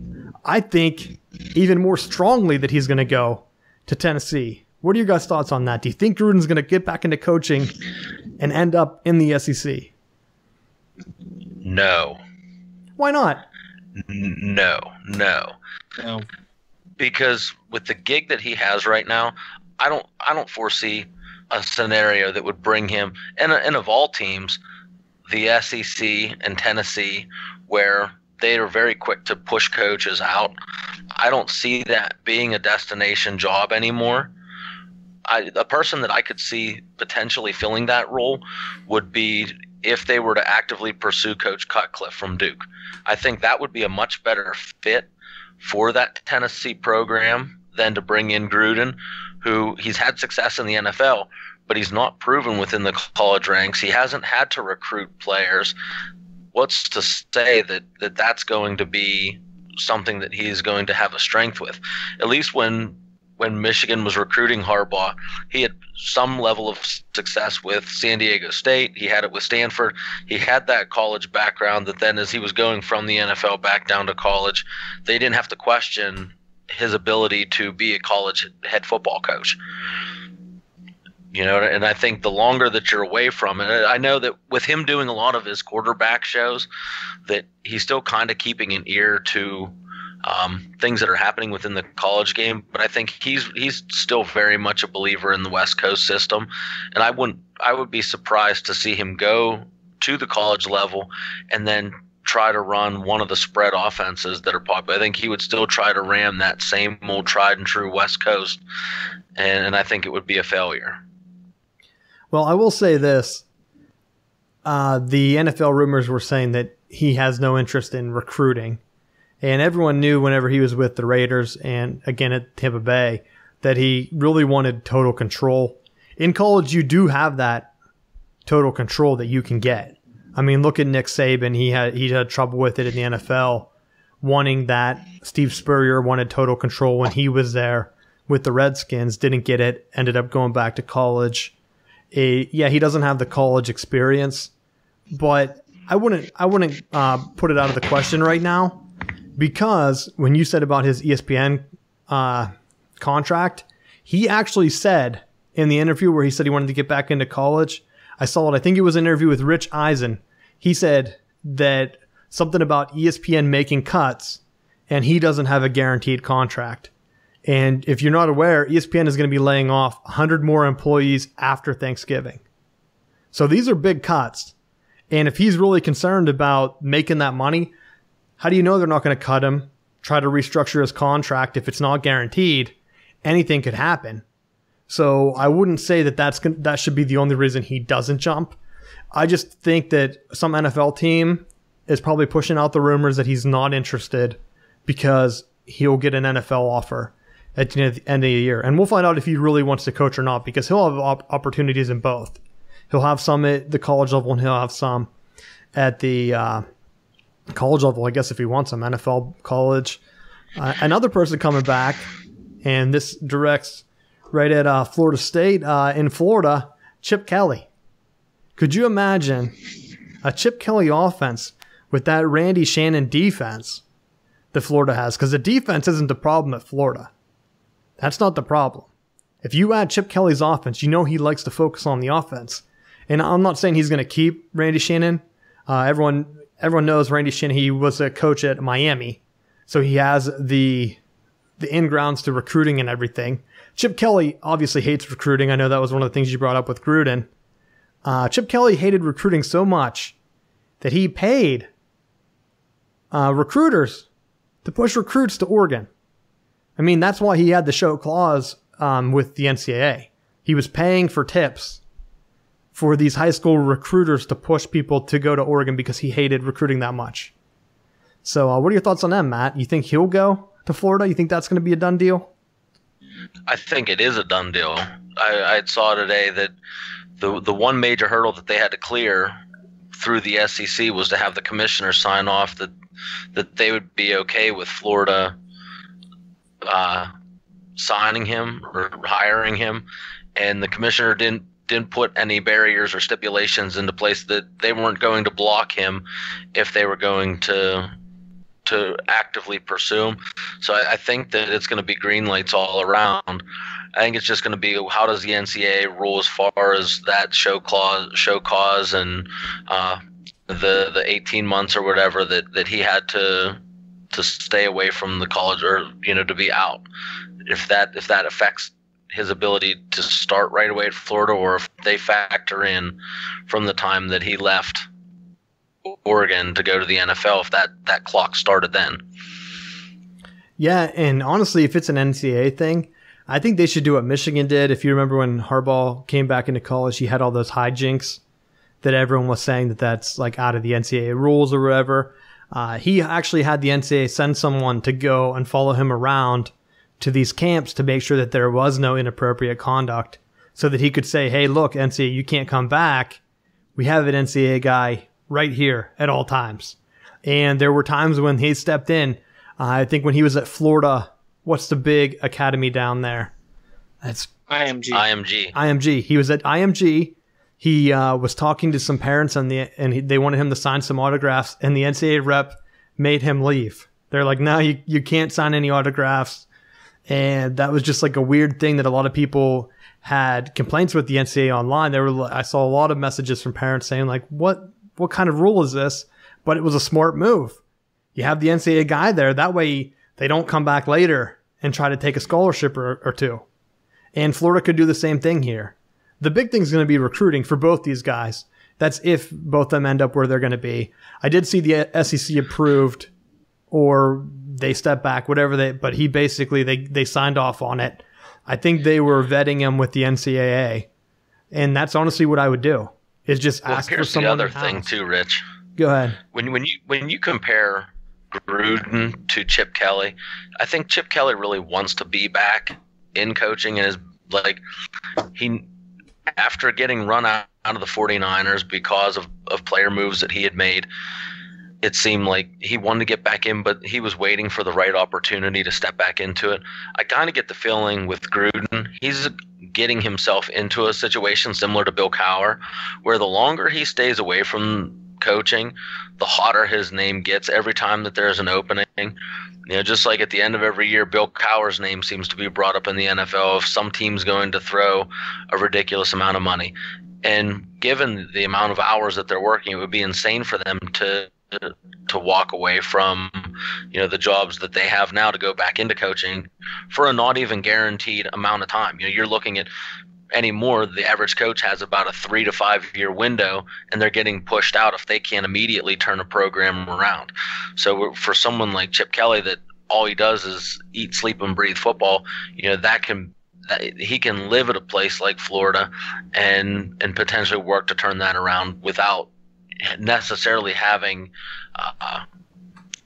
I think even more strongly that he's going to go to Tennessee. What are your guys' thoughts on that? Do you think Gruden's going to get back into coaching and end up in the SEC? No. Why not? No. Because with the gig that he has right now, I don't foresee a scenario that would bring him, and of all teams, the SEC and Tennessee, where they are very quick to push coaches out. I don't see that being a destination job anymore. A person that I could see potentially filling that role would be if they were to actively pursue Coach Cutcliffe from Duke. I think that would be a much better fit for that Tennessee program than to bring in Gruden, who he's had success in the NFL, but he's not proven within the college ranks. He hasn't had to recruit players. What's to say that that's going to be something that he's going to have a strength with? At least when Michigan was recruiting Harbaugh, he had some level of success with San Diego State. He had it with Stanford. He had that college background that then as he was going from the NFL back down to college, they didn't have to question his ability to be a college head football coach. You know, and I think the longer that you're away from it, I know that with him doing a lot of his quarterback shows, that he's still kind of keeping an ear to things that are happening within the college game. But I think he's still very much a believer in the West Coast system, and I would be surprised to see him go to the college level and then try to run one of the spread offenses that are popular. I think he would still try to ram that same old tried and true West Coast, and I think it would be a failure. Well, I will say this. The NFL rumors were saying that he has no interest in recruiting. And everyone knew whenever he was with the Raiders and, again, at Tampa Bay, that he really wanted total control. In college, you do have that total control that you can get. I mean, look at Nick Saban. He had trouble with it in the NFL, wanting that. Steve Spurrier wanted total control when he was there with the Redskins, didn't get it, ended up going back to college. He doesn't have the college experience, but I wouldn't put it out of the question right now, because when you said about his ESPN contract, he actually said in the interview where he said he wanted to get back into college, I saw it, I think it was an interview with Rich Eisen. He said that something about ESPN making cuts and he doesn't have a guaranteed contract. And if you're not aware, ESPN is going to be laying off 100 more employees after Thanksgiving. So these are big cuts. And if he's really concerned about making that money, how do you know they're not going to cut him, try to restructure his contract if it's not guaranteed? Anything could happen. So I wouldn't say that that should be the only reason he doesn't jump. I just think that some NFL team is probably pushing out the rumors that he's not interested because he'll get an NFL offer at the end of the year. And we'll find out if he really wants to coach or not, because he'll have opportunities in both. He'll have some at the college level and he'll have some at the college level, I guess, if he wants some, NFL, college. Another person coming back, and this directs right at Florida State in Florida, Chip Kelly. Could you imagine a Chip Kelly offense with that Randy Shannon defense that Florida has? Because the defense isn't the problem at Florida. That's not the problem. If you add Chip Kelly's offense, you know he likes to focus on the offense. And I'm not saying he's going to keep Randy Shannon. Everyone everyone knows Randy Shannon. He was a coach at Miami, so he has the in-grounds to recruiting and everything. Chip Kelly obviously hates recruiting. I know that was one of the things you brought up with Gruden. Chip Kelly hated recruiting so much that he paid recruiters to push recruits to Oregon. I mean, that's why he had the show clause with the NCAA. He was paying for tips for these high school recruiters to push people to go to Oregon because he hated recruiting that much. So what are your thoughts on that, Matt? You think he'll go to Florida? You think that's going to be a done deal? I think it is a done deal. I saw today that the one major hurdle that they had to clear through the SEC was to have the commissioner sign off that they would be okay with Florida signing him or hiring him, and the commissioner didn't put any barriers or stipulations into place that they weren't going to block him if they were going to actively pursue him. So I think that it's going to be green lights all around. I think it's just going to be how does the NCAA rule as far as that show cause and the 18 months or whatever that he had to stay away from the college, or to be out. If that affects his ability to start right away at Florida, or if they factor in from the time that he left Oregon to go to the NFL, if that clock started then. Yeah, and honestly, if it's an NCAA thing, I think they should do what Michigan did. If you remember when Harbaugh came back into college, he had all those hijinks that everyone was saying that's like out of the NCAA rules or whatever. He actually had the NCAA send someone to go and follow him around to these camps to make sure that there was no inappropriate conduct, so that he could say, hey, look, NCAA, you can't come back. We have an NCAA guy right here at all times. And there were times when he stepped in. I think when he was at Florida, what's the big academy down there? That's IMG. He was at IMG. He was talking to some parents and they wanted him to sign some autographs, and the NCAA rep made him leave. They're like, no, you can't sign any autographs. And that was just like a weird thing that a lot of people had complaints with the NCAA online. I saw a lot of messages from parents saying like, what kind of rule is this? But it was a smart move. You have the NCAA guy there. That way they don't come back later and try to take a scholarship or two. And Florida could do the same thing here. The big thing is going to be recruiting for both these guys. That's if both of them end up where they're going to be. I did see the SEC approved, or they step back, but he basically, they signed off on it. I think they were vetting him with the NCAA. And that's honestly what I would do, is just ask for someone. Here's the other thing too, Rich. Go ahead. When you compare Gruden to Chip Kelly, I think Chip Kelly really wants to be back in coaching, and is like, after getting run out of the 49ers because of player moves that he had made, it seemed like he wanted to get back in, but he was waiting for the right opportunity to step back into it. I kind of get the feeling with Gruden, he's getting himself into a situation similar to Bill Cowher, where the longer he stays away from coaching, the hotter his name gets every time that there's an opening. Just like at the end of every year, Bill Cowher's name seems to be brought up in the NFL if some team's going to throw a ridiculous amount of money. And given the amount of hours that they're working, it would be insane for them to walk away from the jobs that they have now to go back into coaching for a not even guaranteed amount of time. You're looking at anymore, the average coach has about a 3 to 5 year window, and they're getting pushed out if they can't immediately turn a program around. So for someone like Chip Kelly, that all he does is eat, sleep, and breathe football, he can live at a place like Florida and potentially work to turn that around without necessarily having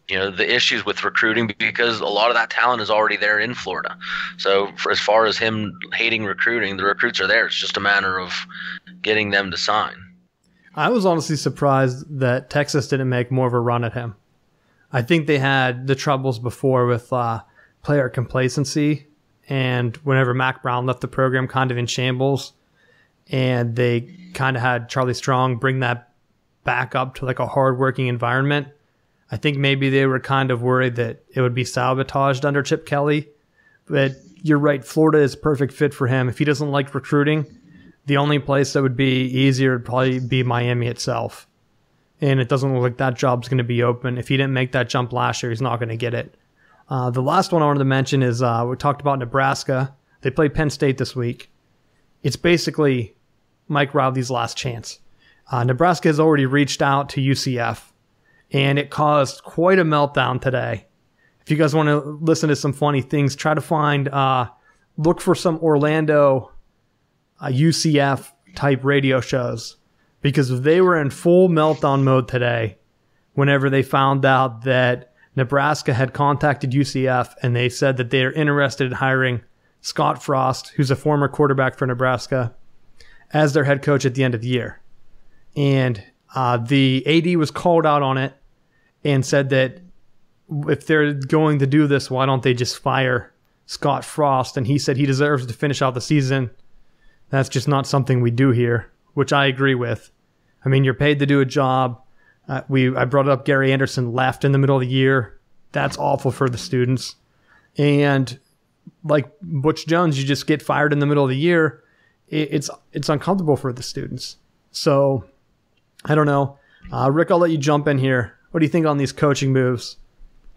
the issues with recruiting, because a lot of that talent is already there in Florida. So as far as him hating recruiting, the recruits are there. It's just a matter of getting them to sign. I was honestly surprised that Texas didn't make more of a run at him. I think they had the troubles before with player complacency, and whenever Mac Brown left the program kind of in shambles, and they kind of had Charlie Strong bring that back up to like a hard-working environment. I think maybe they were kind of worried that it would be sabotaged under Chip Kelly. But you're right, Florida is a perfect fit for him. If he doesn't like recruiting, the only place that would be easier would probably be Miami itself. and it doesn't look like that job's going to be open. If he didn't make that jump last year, he's not going to get it. The last one I wanted to mention is we talked about Nebraska. They played Penn State this week. It's basically Mike Riley's last chance. Nebraska has already reached out to UCF, and it caused quite a meltdown today. If you guys want to listen to some funny things, try to find, look for some Orlando UCF type radio shows, because they were in full meltdown mode today whenever they found out that Nebraska had contacted UCF and they said that they're interested in hiring Scott Frost, who's a former quarterback for Nebraska, as their head coach at the end of the year. And the AD was called out on it and said that if they're going to do this, why don't they just fire Scott Frost? And he said he deserves to finish out the season. That's just not something we do here, which I agree with. I mean, you're paid to do a job. I brought up Gary Anderson left in the middle of the year. That's awful for the students. And like Butch Jones, you just get fired in the middle of the year. It's uncomfortable for the students. So I don't know. Rick, I'll let you jump in here. What do you think on these coaching moves?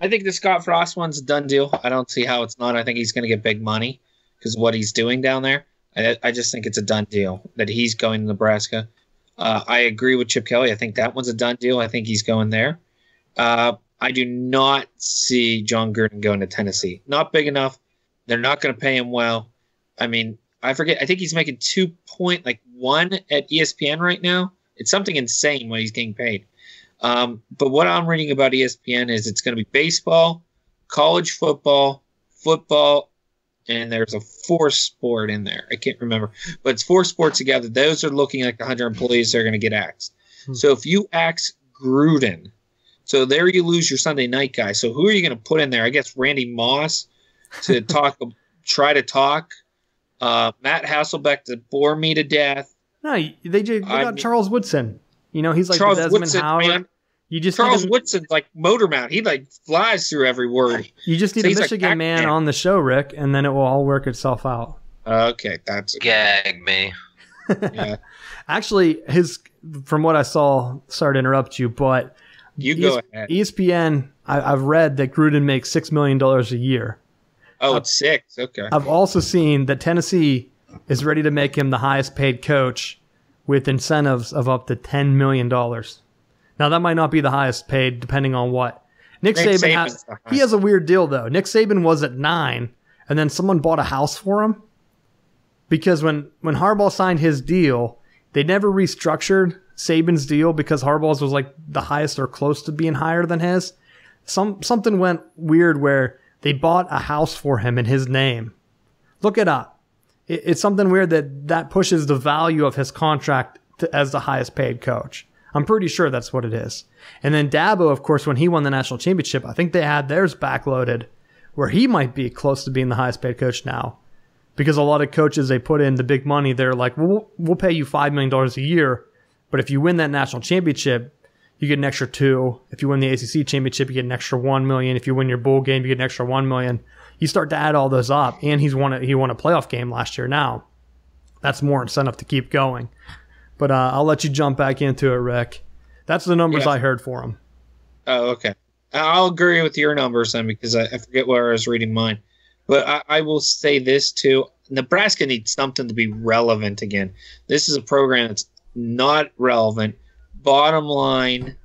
I think the Scott Frost one's a done deal. I don't see how it's not. I think he's going to get big money because of what he's doing down there. I just think it's a done deal that he's going to Nebraska. I agree with Chip Kelly. I think that one's a done deal. I think he's going there. I do not see John Gruden going to Tennessee. Not big enough. They're not going to pay him well. I mean, I forget. I think he's making 2.1 at ESPN right now. It's something insane what he's getting paid. But what I'm reading about ESPN is it's going to be baseball, college football, and there's a fourth sport in there. I can't remember. But it's 4 sports together. Those are looking like 100 employees that are going to get axed. So if you axe Gruden, so there you lose your Sunday night guy. So who are you going to put in there? I guess Randy Moss to try to talk. Matt Hasselbeck to bore me to death. No, they got Charles Woodson. You know, he's like Charles Desmond Woodson, Howard. man. You just Charles Woodson's like motor mount. He like flies through every word. You just need a Michigan man on the show, Rick, and then it will all work itself out. Okay, that's Gag me. Yeah. Actually, from what I saw, sorry to interrupt you, but you go ahead. ESPN, I've read that Gruden makes $6 million a year. Oh, it's 6. Okay. I've also seen that Tennessee is ready to make him the highest paid coach with incentives of up to $10 million. Now, that might not be the highest paid, depending on what. Nick Saban has a weird deal, though. Nick Saban was at 9, and then someone bought a house for him. Because when Harbaugh signed his deal, they never restructured Saban's deal because Harbaugh's was like the highest or close to being higher than his. Something went weird where they bought a house for him in his name. Look it up. It's something weird that pushes the value of his contract as the highest paid coach. I'm pretty sure that's what it is. And then Dabo, of course, when he won the national championship, I think they had theirs backloaded where he might be close to being the highest paid coach now. Because a lot of coaches, they put in the big money. They're like, we'll pay you $5 million a year. But if you win that national championship, you get an extra $2 million. If you win the ACC championship, you get an extra $1 million. If you win your bowl game, you get an extra $1 million. You start to add all those up. And he won a playoff game last year now. That's more incentive to keep going. But I'll let you jump back into it, Rick. That's the numbers I heard for him. Oh, okay. I'll agree with your numbers then because I forget where I was reading mine. But I will say this too. Nebraska needs something to be relevant again. This is a program that's not relevant. Bottom line,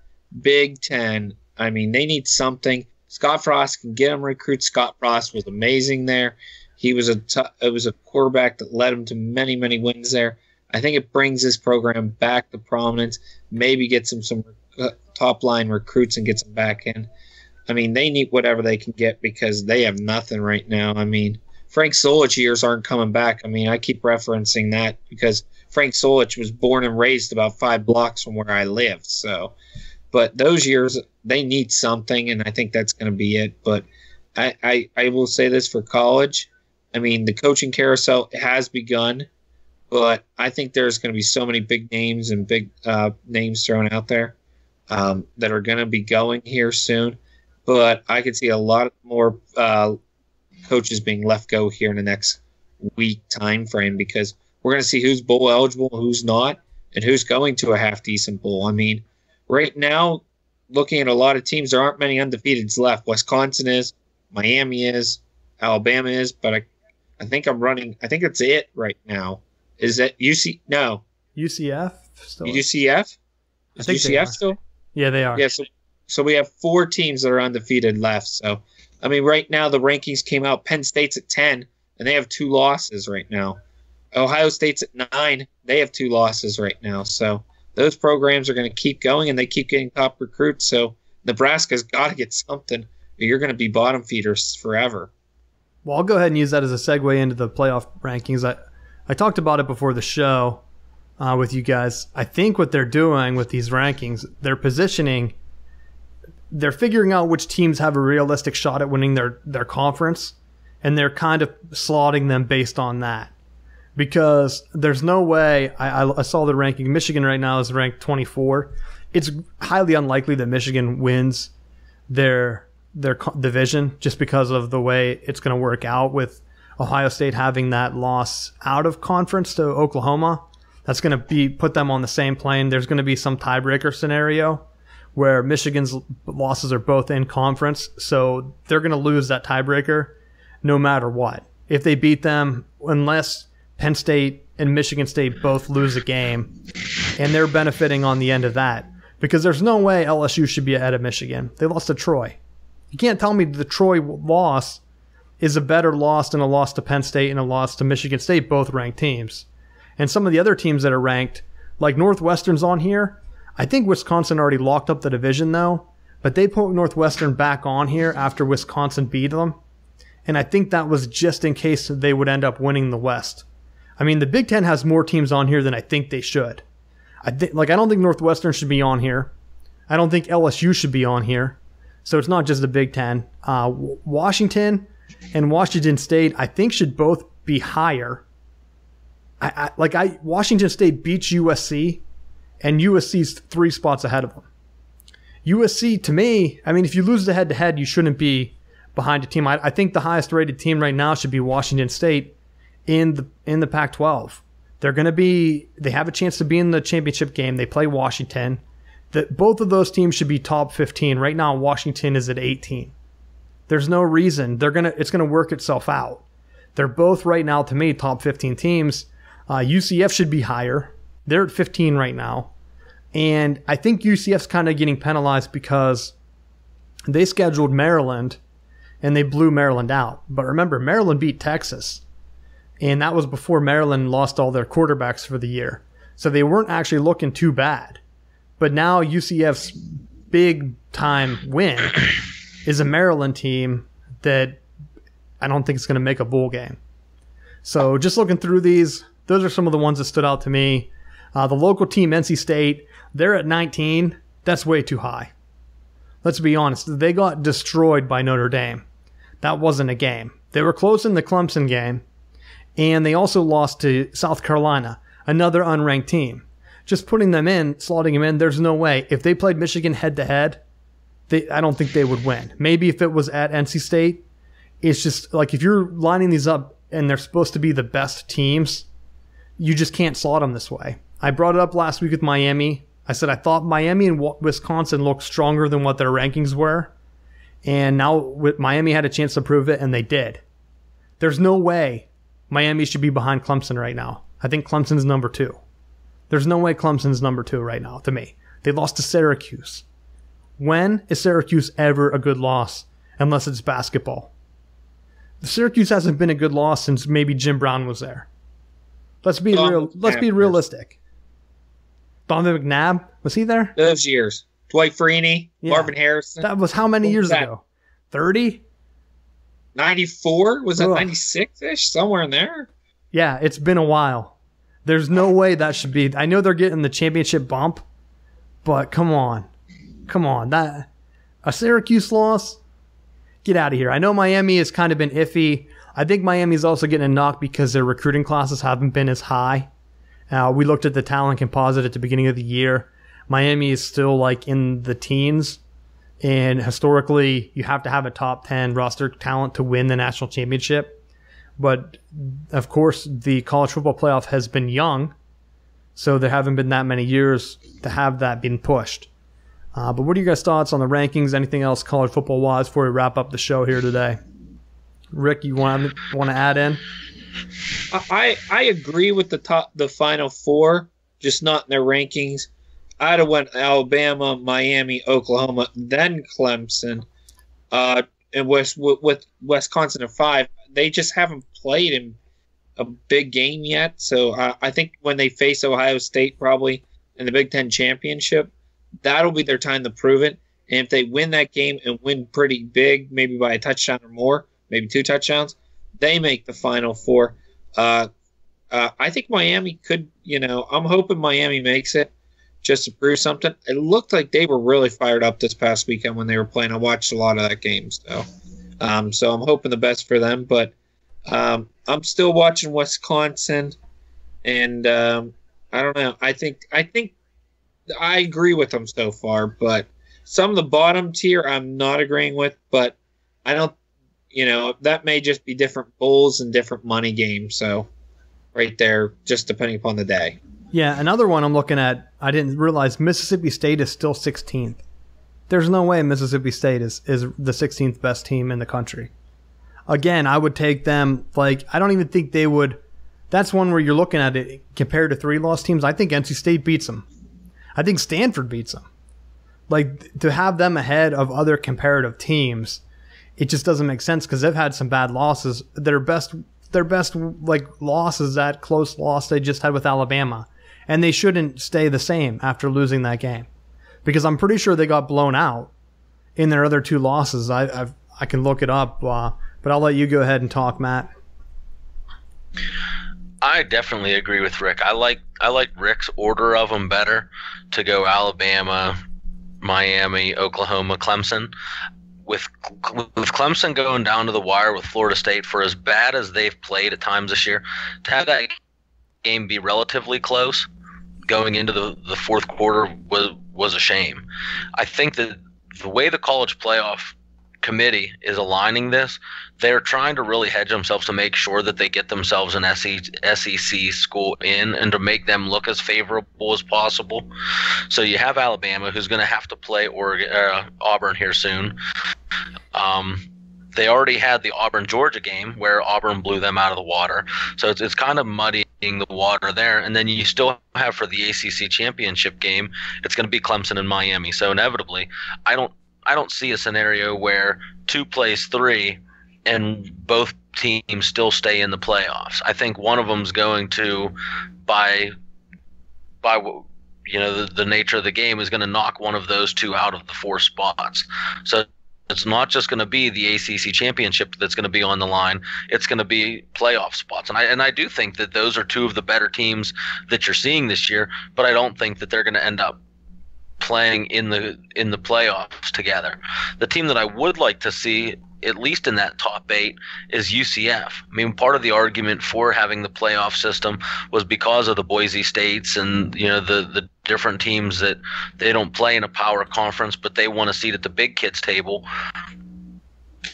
Big Ten. I mean, they need something. Scott Frost can get them recruits. Scott Frost was amazing there. He was it was a quarterback that led him to many, many wins there. I think it brings this program back to prominence. Maybe gets them some top-line recruits and gets them back in. I mean, they need whatever they can get because they have nothing right now. I mean, Frank Solich years aren't coming back. I mean, I keep referencing that because Frank Solich was born and raised about 5 blocks from where I live. So, but those years, they need something, and I think that's going to be it. But I will say this for college. I mean, the coaching carousel has begun, but I think there's going to be so many big names and big names thrown out there that are going to be going here soon. But I could see a lot more coaches being left go here in the next week time frame because we're going to see who's bowl eligible, who's not, and who's going to a half-decent bowl. I mean, right now, looking at a lot of teams, there aren't many undefeateds left. Wisconsin is, Miami is, Alabama is, but I think I think it's it right now. Is that UC? No. UCF still. UCF? I think UCF still? Yeah, they are. Yeah, so we have 4 teams that are undefeated left. So, I mean, right now the rankings came out. Penn State's at 10, and they have 2 losses right now. Ohio State's at 9. They have 2 losses right now. So those programs are going to keep going, and they keep getting top recruits. So Nebraska's got to get something, or you're going to be bottom feeders forever. Well, I'll go ahead and use that as a segue into the playoff rankings. I talked about it before the show with you guys. I think what they're doing with these rankings, they're positioning, they're figuring out which teams have a realistic shot at winning their conference, and they're kind of slotting them based on that. Because there's no way, I saw the ranking, Michigan right now is ranked 24. It's highly unlikely that Michigan wins their division just because of the way it's going to work out with Ohio State having that loss out of conference to Oklahoma. That's going to put them on the same plane. There's going to be some tiebreaker scenario where Michigan's losses are both in conference, so they're going to lose that tiebreaker no matter what. If they beat them, unless Penn State and Michigan State both lose a game, and they're benefiting on the end of that, because there's no way LSU should be ahead of Michigan. They lost to Troy. You can't tell me the Troy loss is a better loss than a loss to Penn State and a loss to Michigan State, both ranked teams. And some of the other teams that are ranked, like Northwestern's on here. I think Wisconsin already locked up the division, though, but they put Northwestern back on here after Wisconsin beat them. And I think that was just in case they would end up winning the West. I mean, the Big Ten has more teams on here than I think they should. I don't think Northwestern should be on here. I don't think LSU should be on here. So it's not just the Big Ten. Washington and Washington State, I think, should both be higher. Washington State beats USC, and USC's 3 spots ahead of them. USC, to me, I mean, if you lose the head-to-head, you shouldn't be behind a team. I think the highest-rated team right now should be Washington State in the Pac-12. They have a chance to be in the championship game. They play Washington. Both of those teams should be top 15. Right now, Washington is at 18. There's no reason. It's gonna work itself out. They're both right now, to me, top 15 teams. UCF should be higher. They're at 15 right now. And I think UCF's kind of getting penalized because they scheduled Maryland and they blew Maryland out. But remember, Maryland beat Texas. And that was before Maryland lost all their quarterbacks for the year. So they weren't actually looking too bad. But now UCF's big-time win is a Maryland team that I don't think is going to make a bowl game. So just looking through these, those are some of the ones that stood out to me. The local team, NC State, they're at 19. That's way too high. Let's be honest. They got destroyed by Notre Dame. That wasn't a game. They were close in the Clemson game, and they also lost to South Carolina, another unranked team. Just putting them in, slotting them in, there's no way. If they played Michigan head-to-head, I don't think they would win. Maybe if it was at NC State, it's just like if you're lining these up and they're supposed to be the best teams, you just can't slot them this way. I brought it up last week with Miami. I said I thought Miami and Wisconsin looked stronger than what their rankings were. And now Miami had a chance to prove it, and they did. There's no way Miami should be behind Clemson right now. I think Clemson's number 2. There's no way Clemson's number 2 right now, to me. They lost to Syracuse. When is Syracuse ever a good loss, unless it's basketball? Syracuse hasn't been a good loss since maybe Jim Brown was there. Let's be realistic. Donovan McNabb, was he there? Those years. Dwight Freeney, Yeah. Marvin Harrison. That was how many years ago? 30? 94? Was that Ugh. 96-ish? Somewhere in there? Yeah, it's been a while. There's no way that should be. I know they're getting the championship bump, but come on. That a Syracuse loss? Get out of here. I know Miami has kind of been iffy. I think Miami's also getting a knock because their recruiting classes haven't been as high. We looked at the talent composite at the beginning of the year. Miami is still like in the teens. And historically, you have to have a top 10 roster talent to win the national championship. But, of course, the college football playoff has been young. So there haven't been that many years to have that been pushed. But what are your guys' thoughts on the rankings? Anything else college football wise before we wrap up the show here today? Rick, you want to add in? I agree with the Final Four, just not in their rankings. I'd have went Alabama, Miami, Oklahoma, then Clemson, and with Wisconsin at 5. They just haven't played in a big game yet. So I think when they face Ohio State probably in the Big Ten championship, that'll be their time to prove it. And if they win that game and win pretty big, maybe by a touchdown or more, maybe 2 touchdowns, they make the Final Four. I think Miami could, I'm hoping Miami makes it just to prove something. It looked like they were really fired up this past weekend when they were playing. I watched a lot of that game, so I'm hoping the best for them. But I'm still watching Wisconsin, and I don't know. I think I agree with them so far, but some of the bottom tier I'm not agreeing with. But I don't, that may just be different bowls and different money games. So right there, just depending upon the day. Yeah, another one I'm looking at, I didn't realize Mississippi State is still 16th. There's no way Mississippi State is the 16th best team in the country. Again, I would take them, I don't even think they would. That's one where you're looking at it compared to 3-loss teams. I think NC State beats them. I think Stanford beats them. To have them ahead of other comparative teams, it just doesn't make sense because they've had some bad losses. Their best loss is that close loss they just had with Alabama. And they shouldn't stay the same after losing that game, because I'm pretty sure they got blown out in their other 2 losses. I can look it up, but I'll let you go ahead and talk, Matt. I definitely agree with Rick. I like Rick's order of them better, to go Alabama, Miami, Oklahoma, Clemson. With Clemson going down to the wire with Florida State, for as bad as they've played at times this year, to have that game be relatively close going into the fourth quarter was a shame. I think that the way the college playoff committee is aligning this, they're trying to really hedge themselves to make sure that they get themselves an SEC school in, and to make them look as favorable as possible. So you have Alabama, who's going to have to play Auburn here soon. They already had the Auburn-Georgia game where Auburn blew them out of the water. So it's kind of muddying the water there. And then you still have, for the ACC championship game, it's going to be Clemson and Miami. So inevitably, I don't see a scenario where 2 plays 3 and both teams still stay in the playoffs. I think one of them's going to, by the nature of the game, is going to knock one of those 2 out of the 4 spots. So it's not just going to be the ACC championship that's going to be on the line. It's going to be playoff spots. And I do think that those are 2 of the better teams that you're seeing this year, but I don't think that they're going to end up playing in the playoffs together. The team that I would like to see, at least in that top 8, is UCF. I mean, part of the argument for having the playoff system was because of the Boise States and the different teams that they don't play in a power conference, but they want a seat at the big kids table.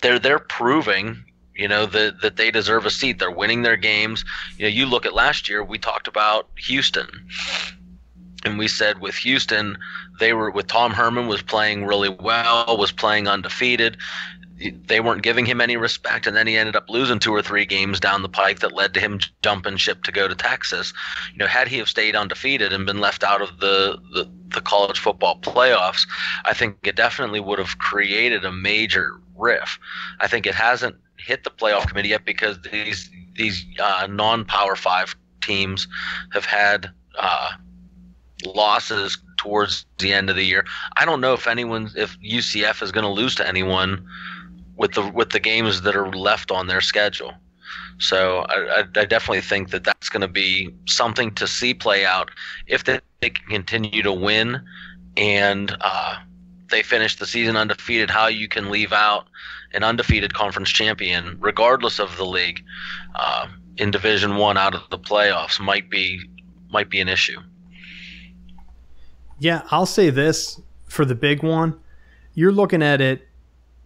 They're proving that they deserve a seat. They're winning their games. You look at last year, we talked about Houston. And we said with Houston, with Tom Herman was playing really well, was playing undefeated. They weren't giving him any respect, and then he ended up losing 2 or 3 games down the pike that led to him jumping ship to go to Texas. Had he have stayed undefeated and been left out of the college football playoffs, I think it definitely would have created a major rift. I think it hasn't hit the playoff committee yet because these non-Power 5 teams have had losses towards the end of the year. I don't know if UCF is going to lose to anyone with the games that are left on their schedule. So I definitely think that that's going to be something to see play out if they can continue to win and they finish the season undefeated. How you can leave out an undefeated conference champion, regardless of the league, in Division I out of the playoffs might be an issue. Yeah, I'll say this for the big one. You're looking at it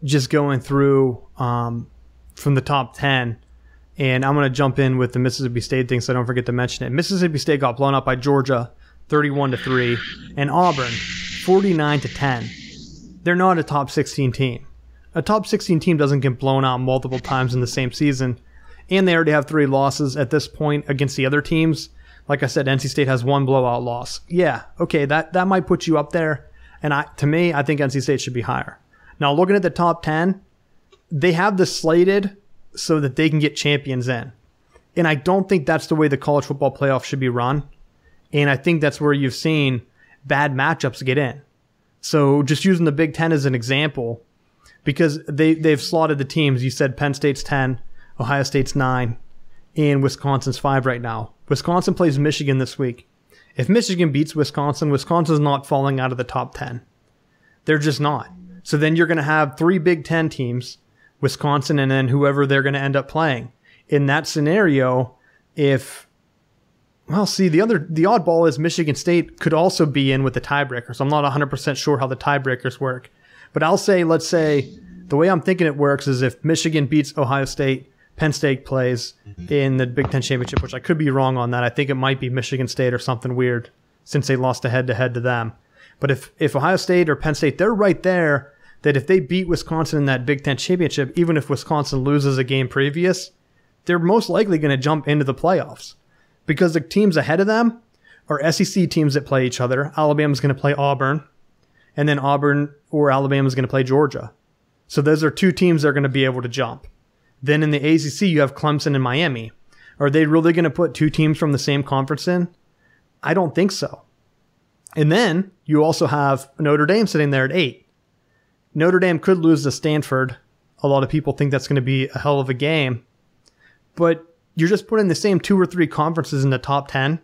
just going through from the top 10, and I'm going to jump in with the Mississippi State thing so I don't forget to mention it. Mississippi State got blown up by Georgia 31-3, and Auburn 49-10. They're not a top 16 team. A top 16 team doesn't get blown out multiple times in the same season, and they already have 3 losses at this point against the other teams. Like I said, NC State has 1 blowout loss. Yeah, okay, that might put you up there, and to me, I think NC State should be higher. Now, looking at the top 10, they have this slated so that they can get champions in. And I don't think that's the way the college football playoff should be run. And I think that's where you've seen bad matchups get in. So just using the Big Ten as an example, because they've slotted the teams. You said Penn State's 10, Ohio State's 9, and Wisconsin's 5 right now. Wisconsin plays Michigan this week. If Michigan beats Wisconsin, Wisconsin's not falling out of the top 10. They're just not. So then you're going to have 3 Big Ten teams, Wisconsin, and then whoever they're going to end up playing. In that scenario, the oddball is Michigan State could also be in with the tiebreakers. I'm not 100% sure how the tiebreakers work. But let's say, the way I'm thinking it works is if Michigan beats Ohio State, Penn State plays in the Big Ten Championship, which I could be wrong on that. I think it might be Michigan State or something weird since they lost a head-to-head to them. But if Ohio State or Penn State, they're right there, that if they beat Wisconsin in that Big Ten Championship, even if Wisconsin loses a game previous, they're most likely going to jump into the playoffs because the teams ahead of them are SEC teams that play each other. Alabama's going to play Auburn, and then Auburn or Alabama's going to play Georgia. So those are 2 teams that are going to be able to jump. Then in the ACC, you have Clemson and Miami. Are they really going to put 2 teams from the same conference in? I don't think so. And then you also have Notre Dame sitting there at 8. Notre Dame could lose to Stanford. A lot of people think that's going to be a hell of a game. But you're just putting the same 2 or 3 conferences in the top 10.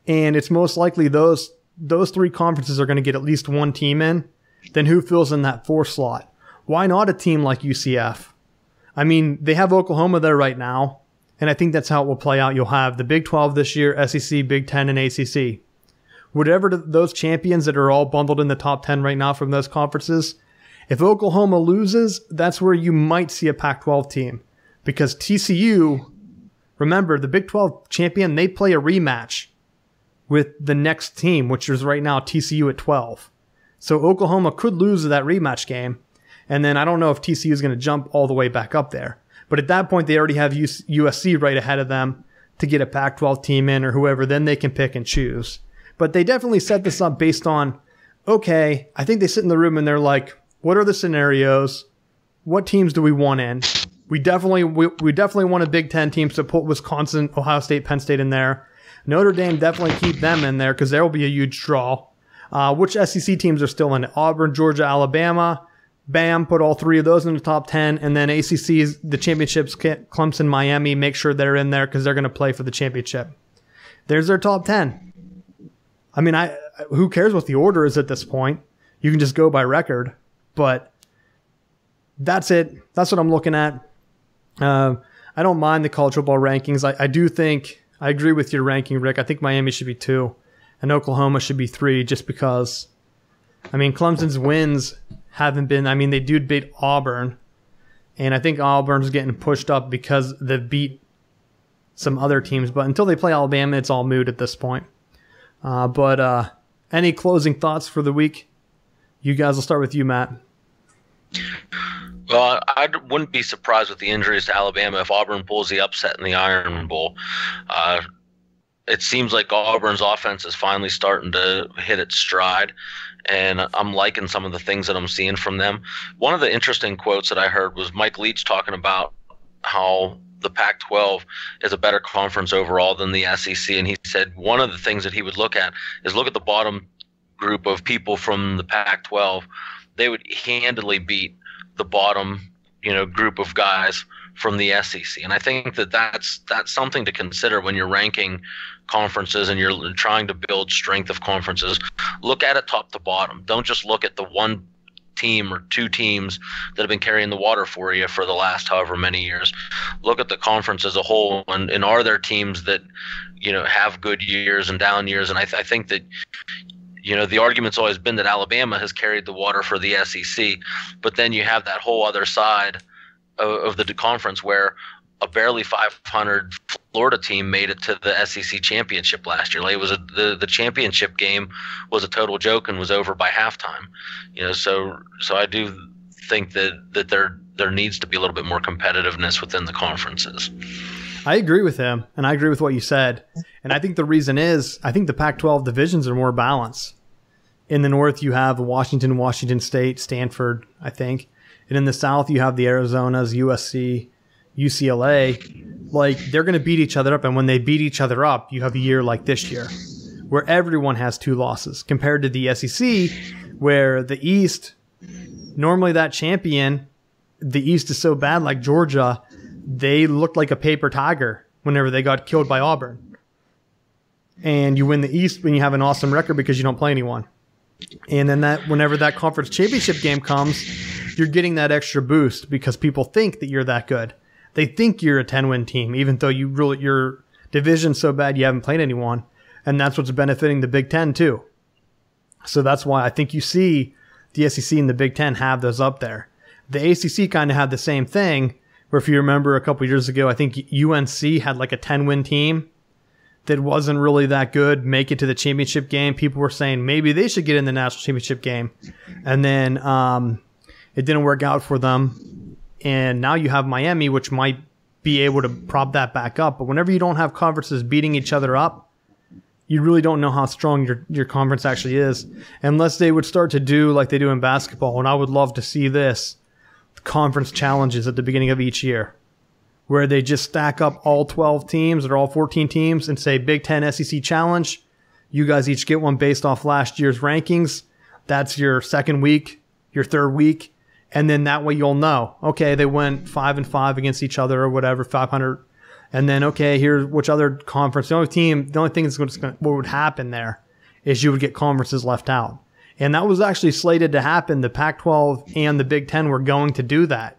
And it's most likely those 3 conferences are going to get at least 1 team in. Then who fills in that 4 slot? Why not a team like UCF? I mean, they have Oklahoma there right now. And I think that's how it will play out. You'll have the Big 12 this year, SEC, Big 10, and ACC. Whatever those champions that are all bundled in the top 10 right now from those conferences, if Oklahoma loses, that's where you might see a Pac-12 team. Because TCU, remember, the Big 12 champion, they play a rematch with the next team, which is right now TCU at 12. So Oklahoma could lose that rematch game. And then I don't know if TCU is going to jump all the way back up there. But at that point, they already have USC right ahead of them to get a Pac-12 team in or whoever. Then they can pick and choose. But they definitely set this up based on, okay, I think they sit in the room and they're like, what are the scenarios? What teams do we want in? We definitely want a Big Ten team to put Wisconsin, Ohio State, Penn State in there. Notre Dame, definitely keep them in there because there will be a huge draw. Which SEC teams are still in it? Auburn, Georgia, Alabama. Bam, put all 3 of those in the top 10. And then ACC's, the championships, Clemson, Miami, make sure they're in there because they're going to play for the championship. There's their top 10. I mean, who cares what the order is at this point? You can just go by record. But that's it. That's what I'm looking at. I don't mind the college football rankings. I do think, I agree with your ranking, Rick. I think Miami should be 2 and Oklahoma should be 3 just because, I mean, Clemson's wins haven't been, I mean, they do beat Auburn, and I think Auburn's getting pushed up because they beat some other teams, but until they play Alabama, it's all moot at this point. But any closing thoughts for the week? You guys, will start with you, Matt. Well, I wouldn't be surprised with the injuries to Alabama if Auburn pulls the upset in the Iron Bowl. It seems like Auburn's offense is finally starting to hit its stride, and I'm liking some of the things that I'm seeing from them. One of the interesting quotes that I heard was Mike Leach talking about how the Pac-12 is a better conference overall than the SEC, and he said one of the things that he would look at the bottom group of people from the Pac-12. They would handily beat the bottom, group of guys from the SEC. And I think that that's something to consider when you're ranking conferences and you're trying to build strength of conferences. Look at it top to bottom. Don't just look at the one team or 2 teams that have been carrying the water for you for the last however many years. Look at the conference as a whole, and are there teams that have good years and down years? And I think that the argument's always been that Alabama has carried the water for the SEC, but then you have that whole other side of the conference where a barely 500 Florida team made it to the SEC championship last year. Like, it was the championship game was a total joke and was over by halftime. So I do think that there needs to be a little bit more competitiveness within the conferences. I agree with him, and I agree with what you said. And I think the reason is I think the Pac-12 divisions are more balanced. In the North, you have Washington, Washington State, Stanford, I think. And in the South, you have the Arizonas, USC, UCLA. Like, they're going to beat each other up. And when they beat each other up, you have a year like this year where everyone has 2 losses compared to the SEC, where the East, normally that champion, the East is so bad, like Georgia, they looked like a paper tiger whenever they got killed by Auburn. And you win the East when you have an awesome record because you don't play anyone. And then whenever that conference championship game comes, you're getting that extra boost because people think that you're that good. They think you're a 10-win team, even though your division's so bad you haven't played anyone. And that's what's benefiting the Big Ten too. So that's why I think you see the SEC and the Big Ten have those up there. The ACC kind of had the same thing, where if you remember a couple years ago, I think UNC had like a 10-win team that wasn't really that good, make it to the championship game. People were saying maybe they should get in the national championship game. And then it didn't work out for them. And now you have Miami, which might be able to prop that back up. But whenever you don't have conferences beating each other up, you really don't know how strong your conference actually is. Unless they would start to do like they do in basketball. And I would love to see this, conference challenges at the beginning of each year, where they just stack up all 12 teams or all 14 teams and say Big Ten SEC Challenge. You guys each get one based off last year's rankings. That's your second week, your third week. And then that way you'll know, okay, they went 5-5 against each other or whatever, 500. And then, okay, here's which other conference. The only thing that's what would happen there is you would get conferences left out. And that was actually slated to happen. The Pac-12 and the Big Ten were going to do that.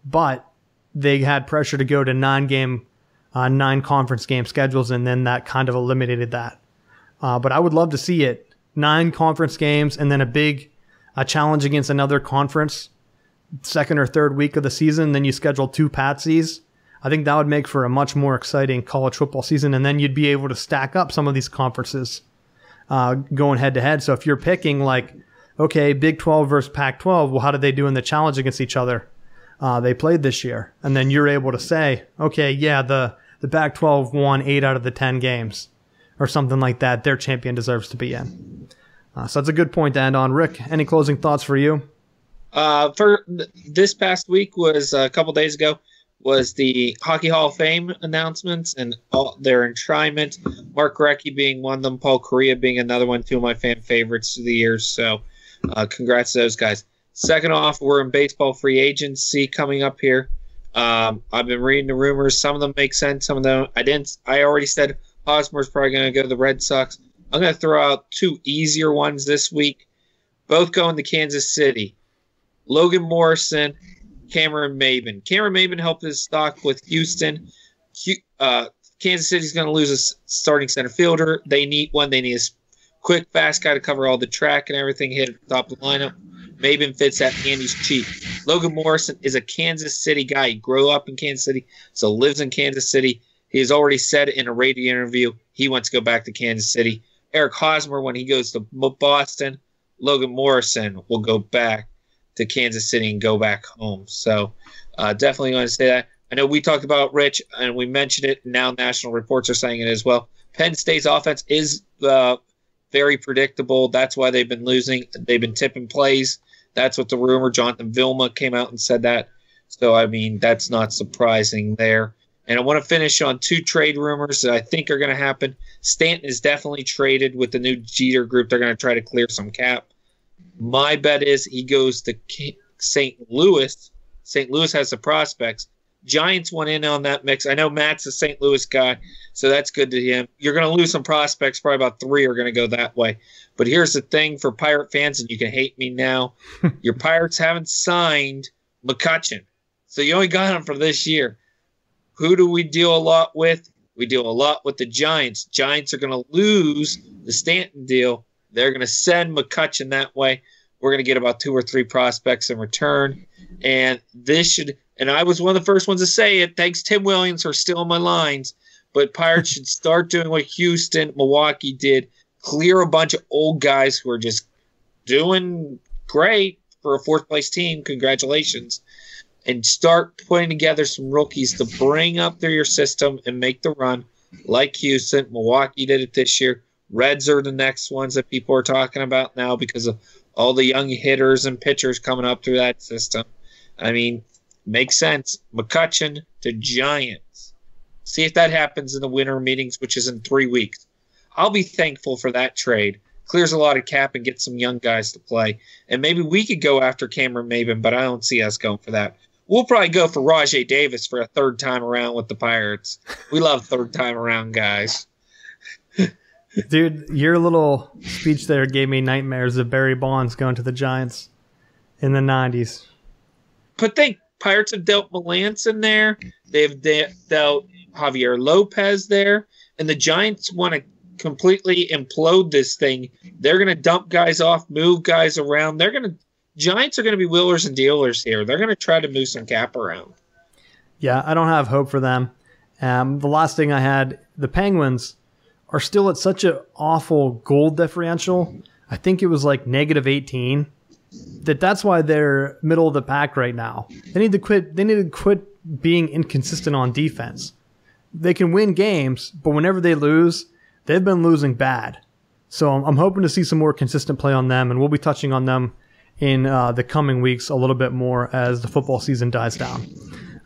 But they had pressure to go to 9 conference game schedules, and then that kind of eliminated that. But I would love to see it. 9 conference games and then a challenge against another conference, second or third week of the season. Then you schedule 2 patsies. I think that would make for a much more exciting college football season. And then you'd be able to stack up some of these conferences going head to head. So if you're picking like, okay, Big 12 versus Pac-12, well, how did they do in the challenge against each other? They played this year. And then you're able to say, okay, yeah, the Pac-12 won 8 out of the 10 games or something like that. Their champion deserves to be in. So that's a good point to end on. Rick, any closing thoughts for you? For this past week was a couple days ago was the Hockey Hall of Fame announcements and all their enshrinement. Mark Recchi being one of them, Paul Kariya being another one, 2 of my fan favorites through the years. So congrats to those guys. Second off, we're in baseball free agency coming up here. I've been reading the rumors. Some of them make sense. Some of them I didn't. I already said Hosmer's probably going to go to the Red Sox. I'm going to throw out 2 easier ones this week. Both going to Kansas City. Logan Morrison, Cameron Maybin. Cameron Maybin helped his stock with Houston. Kansas City's going to lose a starting center fielder. They need one. They need a quick, fast guy to cover all the track and everything, hit at the top of the lineup. Maybin fits that Andy's cheap. Logan Morrison is a Kansas City guy. He grew up in Kansas City, so lives in Kansas City. He has already said in a radio interview he wants to go back to Kansas City. Eric Hosmer, when he goes to Boston, Logan Morrison will go back to Kansas City and go back home. So definitely going to say that. I know we talked about Rich, and we mentioned it. Now national reports are saying it as well. Penn State's offense is very predictable. That's why they've been losing. They've been tipping plays. That's what the rumor. Jonathan Vilma came out and said that. So, I mean, that's not surprising there. And I want to finish on 2 trade rumors that I think are going to happen. Stanton is definitely traded with the new Jeter group. They're going to try to clear some cap. My bet is he goes to St. Louis. St. Louis has the prospects. Giants went in on that mix. I know Matt's a St. Louis guy, so that's good to him. You're going to lose some prospects. Probably about 3 are going to go that way. But here's the thing for Pirate fans, and you can hate me now. Your Pirates haven't signed McCutchen. So you only got him for this year. Who do we deal a lot with? We deal a lot with the Giants. Giants are going to lose the Stanton deal. They're going to send McCutchen that way. We're going to get about 2 or 3 prospects in return. And this should – and I was one of the first ones to say it. Thanks, Tim Williams, for stealing my lines. but Pirates should start doing what Houston, Milwaukee did. Clear a bunch of old guys who are just doing great for a fourth-place team. Congratulations. And start putting together some rookies to bring up through your system and make the run like Houston. Milwaukee did it this year. Reds are the next ones that people are talking about now because of all the young hitters and pitchers coming up through that system. I mean, makes sense. McCutchen to Giants. See if that happens in the winter meetings, which is in 3 weeks. I'll be thankful for that trade. Clears a lot of cap and gets some young guys to play. And maybe we could go after Cameron Maybin, but I don't see us going for that. We'll probably go for Rajay Davis for a third time around with the Pirates. We love third time around guys. Dude, your little speech there gave me nightmares of Barry Bonds going to the Giants in the 90s. But think, Pirates have dealt Melanson there. They've dealt Javier Lopez there. And the Giants want to completely implode this thing. They're going to dump guys off, move guys around. Giants are going to be wheelers and dealers here. They're going to try to move some cap around. Yeah, I don't have hope for them. The last thing I had, the Penguins are still at such an awful goal differential. I think it was like -18. That's why they're middle of the pack right now. They need to quit. They need to quit being inconsistent on defense. They can win games, but whenever they lose, they've been losing bad. So I'm hoping to see some more consistent play on them, and we'll be touching on them in the coming weeks a little bit more as the football season dies down.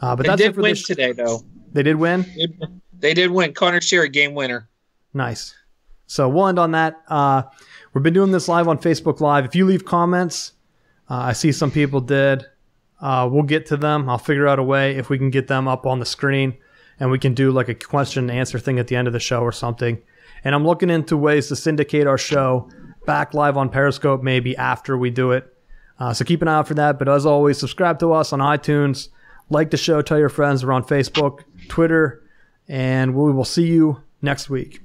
But they did win today, though. They did win? They did win. Connor Sherry, game winner. Nice. So we'll end on that. We've been doing this live on Facebook Live. If you leave comments, I see some people did. We'll get to them. I'll figure out a way if we can get them up on the screen, and we can do like a question and answer thing at the end of the show or something. And I'm looking into ways to syndicate our show back live on Periscope maybe after we do it. So keep an eye out for that. But as always, subscribe to us on iTunes. Like the show. Tell your friends. We're on Facebook, Twitter. And we will see you next week.